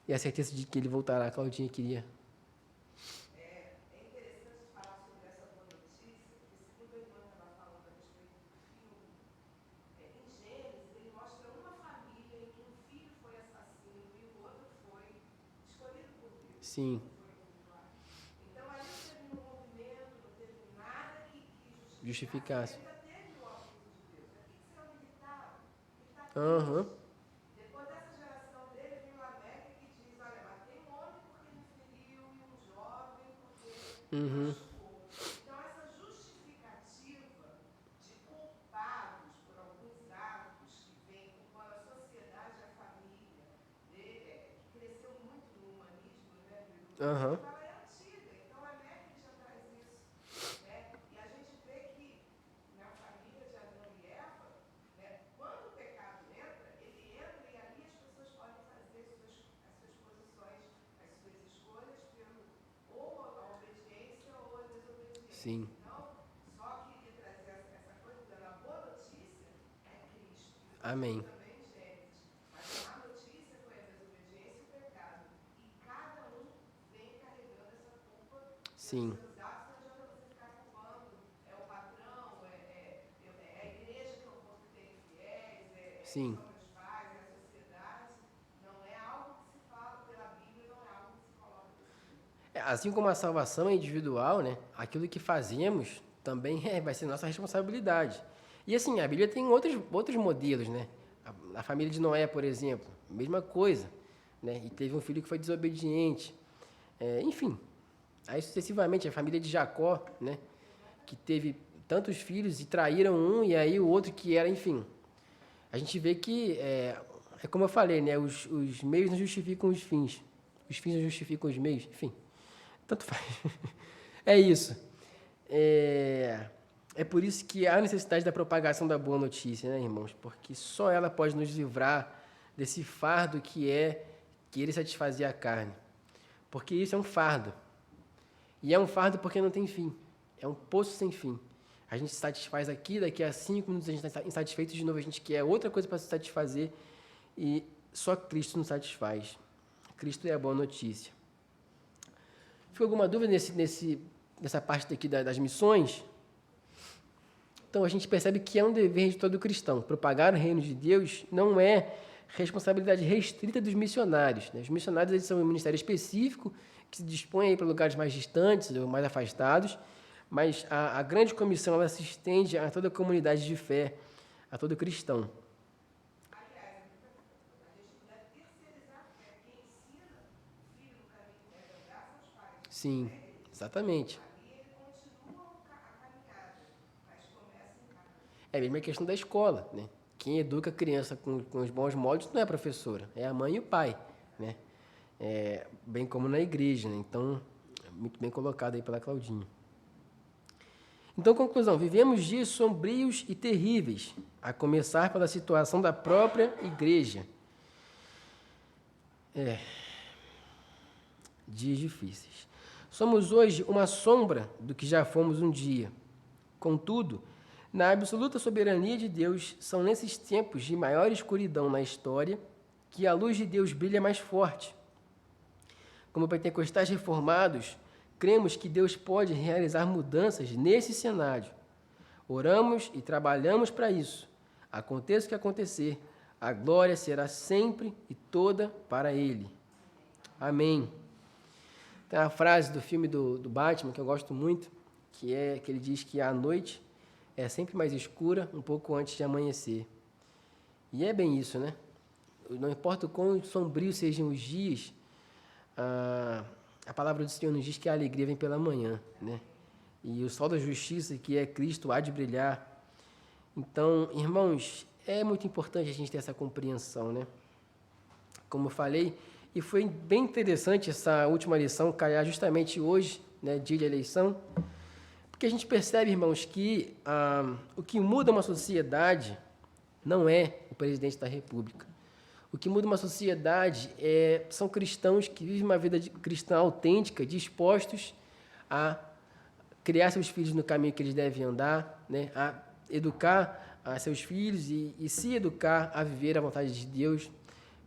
e a certeza de que Ele voltará. A Claudinha queria. É interessante falar sobre essa boa notícia, porque segundo a irmã estava falando a respeito do filme, em Gênesis ele mostra uma família em que um filho foi assassino e o outro foi escolhido por Deus. Sim. Então ali não teve um movimento, não teve nada que Justificasse. ainda teve o aviso de Deus. Tem que ser militar. Aham. Depois dessa geração dele, vem Lameque que diz, olha, matei um homem porque me feriu e um jovem porque machucou. Então essa justificativa de culpados por alguns atos que vem culpando a sociedade e a família, que cresceu muito no humanismo, né, Aham. ela é antiga, então Lameque já traz isso, né? E a gente vê que na família de Adão e Eva, né, quando o pecado entra, ele entra e ali as pessoas podem fazer as suas posições, as suas escolhas ou a obediência ou a desobediência. Sim. Então, só queria trazer essa coisa da boa notícia é Cristo. Amém. Também Gênesis. Mas a má notícia foi a desobediência e o pecado. E cada um vem carregando essa culpa. Sim. Seus atos, não adianta você ficar culpando. É o patrão, é a igreja que não consegue ter infiéis, Sim. são meus pais, é a sociedade. Não é algo que se fala pela Bíblia, não é algo que se coloca desse jeito. Assim como a salvação é individual, né? Aquilo que fazemos também vai ser nossa responsabilidade. E assim, a Bíblia tem outros modelos, né? A família de Noé, por exemplo, mesma coisa, né? E teve um filho que foi desobediente. Enfim, aí sucessivamente, a família de Jacó, né? Que teve tantos filhos e traíram um e aí o outro que era, enfim. A gente vê que, é como eu falei, né? Os meios não justificam os fins. Os fins não justificam os meios, enfim. Tanto faz. É isso. É por isso que há necessidade da propagação da boa notícia, né, irmãos? Porque só ela pode nos livrar desse fardo que é querer satisfazer a carne. Porque isso é um fardo. E é um fardo porque não tem fim. É um poço sem fim. A gente se satisfaz aqui, daqui a 5 minutos a gente está insatisfeito de novo, a gente quer outra coisa para se satisfazer e só Cristo nos satisfaz. Cristo é a boa notícia. Ficou alguma dúvida nessa parte aqui das missões? Então, a gente percebe que é um dever de todo cristão. Propagar o reino de Deus não é responsabilidade restrita dos missionários, né? Os missionários eles são um ministério específico que se dispõe para lugares mais distantes ou mais afastados, mas a grande comissão ela se estende a toda a comunidade de fé, a todo cristão. Aliás, a gente deve terceirizar a fé. Quem ensina o filho no caminho que deve andar são os Sim, exatamente. Ali ele continua a caminhada, mas começa em casa. É a mesma questão da escola, né? Quem educa a criança com os bons modos não é a professora, é a mãe e o pai, né? Bem como na igreja, né? Então, muito bem colocado aí pela Claudinha. Então, conclusão, vivemos dias sombrios e terríveis, a começar pela situação da própria igreja. Dias difíceis. Somos hoje uma sombra do que já fomos um dia. Contudo, na absoluta soberania de Deus, são nesses tempos de maior escuridão na história que a luz de Deus brilha mais forte. Como pentecostais reformados, cremos que Deus pode realizar mudanças nesse cenário. Oramos e trabalhamos para isso. Aconteça o que acontecer, a glória será sempre e toda para Ele. Amém. Tem uma frase do filme do Batman que eu gosto muito, que ele diz que a noite é sempre mais escura, um pouco antes de amanhecer. E é bem isso, né? Não importa o quão sombrios sejam os dias, a palavra do Senhor nos diz que a alegria vem pela manhã, né? E o sol da justiça, que é Cristo, há de brilhar. Então, irmãos, é muito importante a gente ter essa compreensão, né? Como eu falei, e foi bem interessante essa última lição cair justamente hoje, né, dia de eleição, porque a gente percebe, irmãos, que o que muda uma sociedade não é o presidente da República. O que muda uma sociedade são cristãos que vivem uma vida cristã autêntica, dispostos a criar seus filhos no caminho que eles devem andar, né? A educar a seus filhos e se educar a viver a vontade de Deus.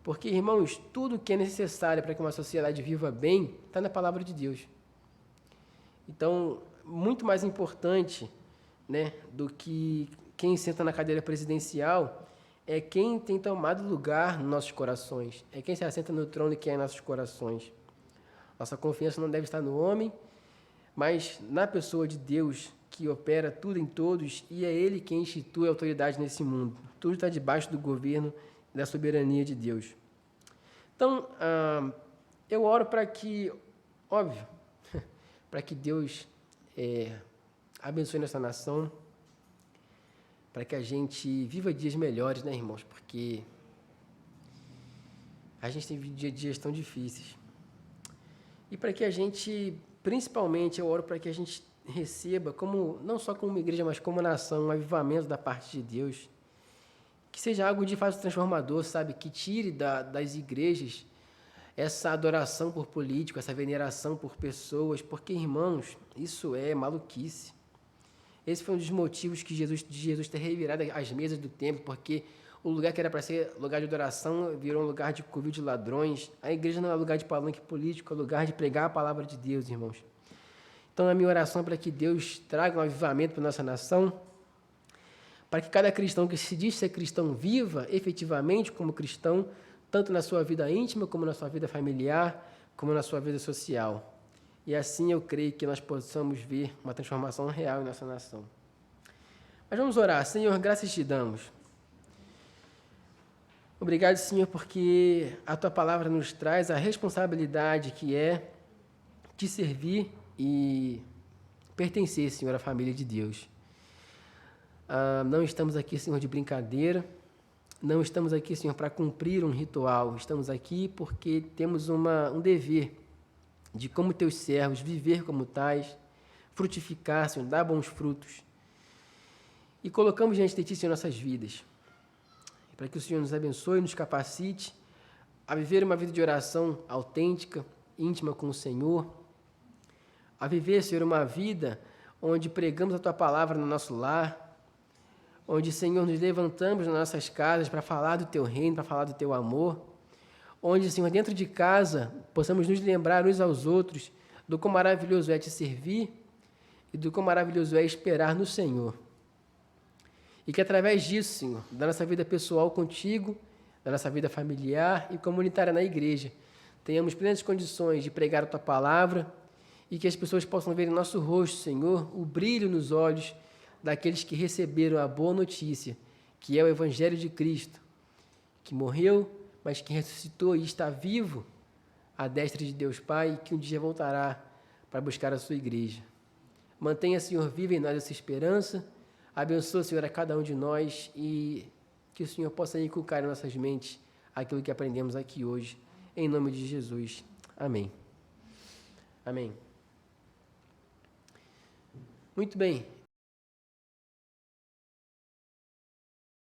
Porque, irmãos, tudo que é necessário para que uma sociedade viva bem está na palavra de Deus. Então, muito mais importante, né, do que quem senta na cadeira presidencial é quem tem tomado lugar nos nossos corações, é quem se assenta no trono que é em nossos corações. Nossa confiança não deve estar no homem, mas na pessoa de Deus, que opera tudo em todos, e é Ele quem institui a autoridade nesse mundo. Tudo está debaixo do governo e da soberania de Deus. Então, eu oro para que, óbvio, para que Deus abençoe nossa nação, para que a gente viva dias melhores, né, irmãos? Porque a gente tem vivido dias tão difíceis. E para que a gente, principalmente, eu oro para que a gente receba, não só como uma igreja, mas como nação, um avivamento da parte de Deus. Que seja algo de fato transformador, sabe? Que tire das igrejas essa adoração por político, essa veneração por pessoas, porque, irmãos, isso é maluquice. Esse foi um dos motivos que Jesus ter revirado as mesas do templo, porque o lugar que era para ser lugar de adoração virou um lugar de covil de ladrões. A igreja não é lugar de palanque político, é lugar de pregar a palavra de Deus, irmãos. Então, a minha oração é para que Deus traga um avivamento para a nossa nação, para que cada cristão que se diz ser cristão viva efetivamente como cristão, tanto na sua vida íntima, como na sua vida familiar, como na sua vida social. E assim eu creio que nós possamos ver uma transformação real em nossa nação. Mas vamos orar. Senhor, graças te damos. Obrigado, Senhor, porque a Tua palavra nos traz a responsabilidade que é te servir e pertencer, Senhor, à família de Deus. Não estamos aqui, Senhor, de brincadeira. Não estamos aqui, Senhor, para cumprir um ritual. Estamos aqui porque temos um dever de, como teus servos, viver como tais, frutificar, Senhor, dar bons frutos. E colocamos diante de Ti, Senhor, nossas vidas, para que o Senhor nos abençoe, nos capacite a viver uma vida de oração autêntica, íntima com o Senhor, a viver, Senhor, uma vida onde pregamos a Tua palavra no nosso lar, onde, Senhor, nos levantamos nas nossas casas para falar do Teu reino, para falar do Teu amor, onde, Senhor, dentro de casa, possamos nos lembrar uns aos outros do quão maravilhoso é Te servir e do quão maravilhoso é esperar no Senhor. E que através disso, Senhor, da nossa vida pessoal contigo, da nossa vida familiar e comunitária na igreja, tenhamos plenas condições de pregar a Tua palavra e que as pessoas possam ver em nosso rosto, Senhor, o brilho nos olhos daqueles que receberam a boa notícia, que é o Evangelho de Cristo, que morreu, mas que ressuscitou e está vivo à destra de Deus Pai e que um dia voltará para buscar a sua igreja. Mantenha, Senhor, viva em nós essa esperança. Abençoa, Senhor, a cada um de nós e que o Senhor possa inculcar em nossas mentes aquilo que aprendemos aqui hoje. Em nome de Jesus. Amém. Amém. Muito bem.